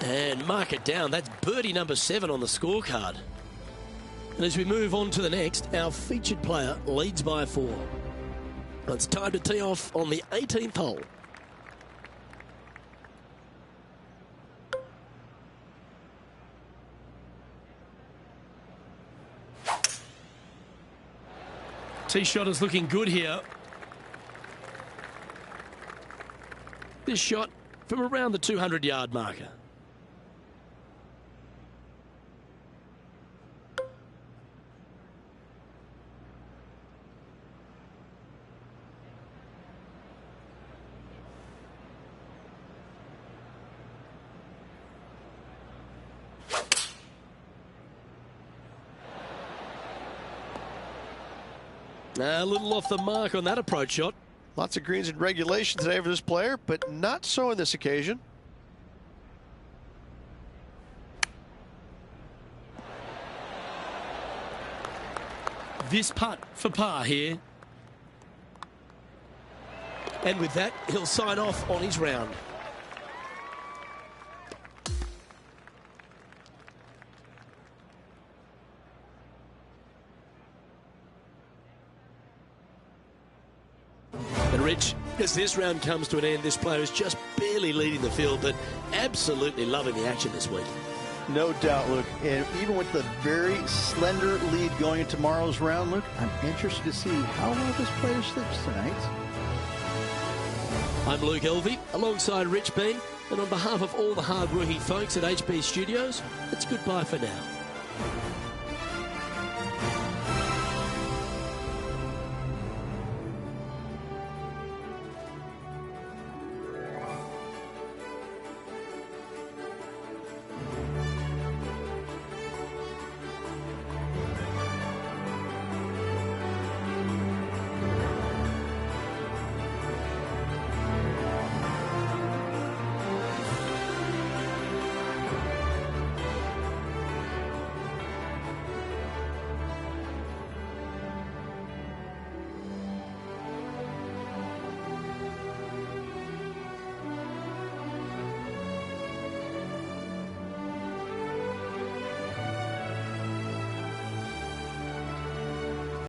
And mark it down. That's birdie number 7 on the scorecard. And as we move on to the next, our featured player leads by 4. It's time to tee off on the 18th hole. Tee shot is looking good here. This shot from around the 200-yard marker. A little off the mark on that approach shot. Lots of greens in regulation today for this player, but not so on this occasion. This putt for par here. And with that, he'll sign off on his round. And Rich, as this round comes to an end, this player is just barely leading the field, but absolutely loving the action this week. No doubt, Luke. And even with the very slender lead going into tomorrow's round, Luke, I'm interested to see how well this player slips tonight. I'm Luke Elvey, alongside Rich Bean, and on behalf of all the hard-working folks at HB Studios, it's goodbye for now.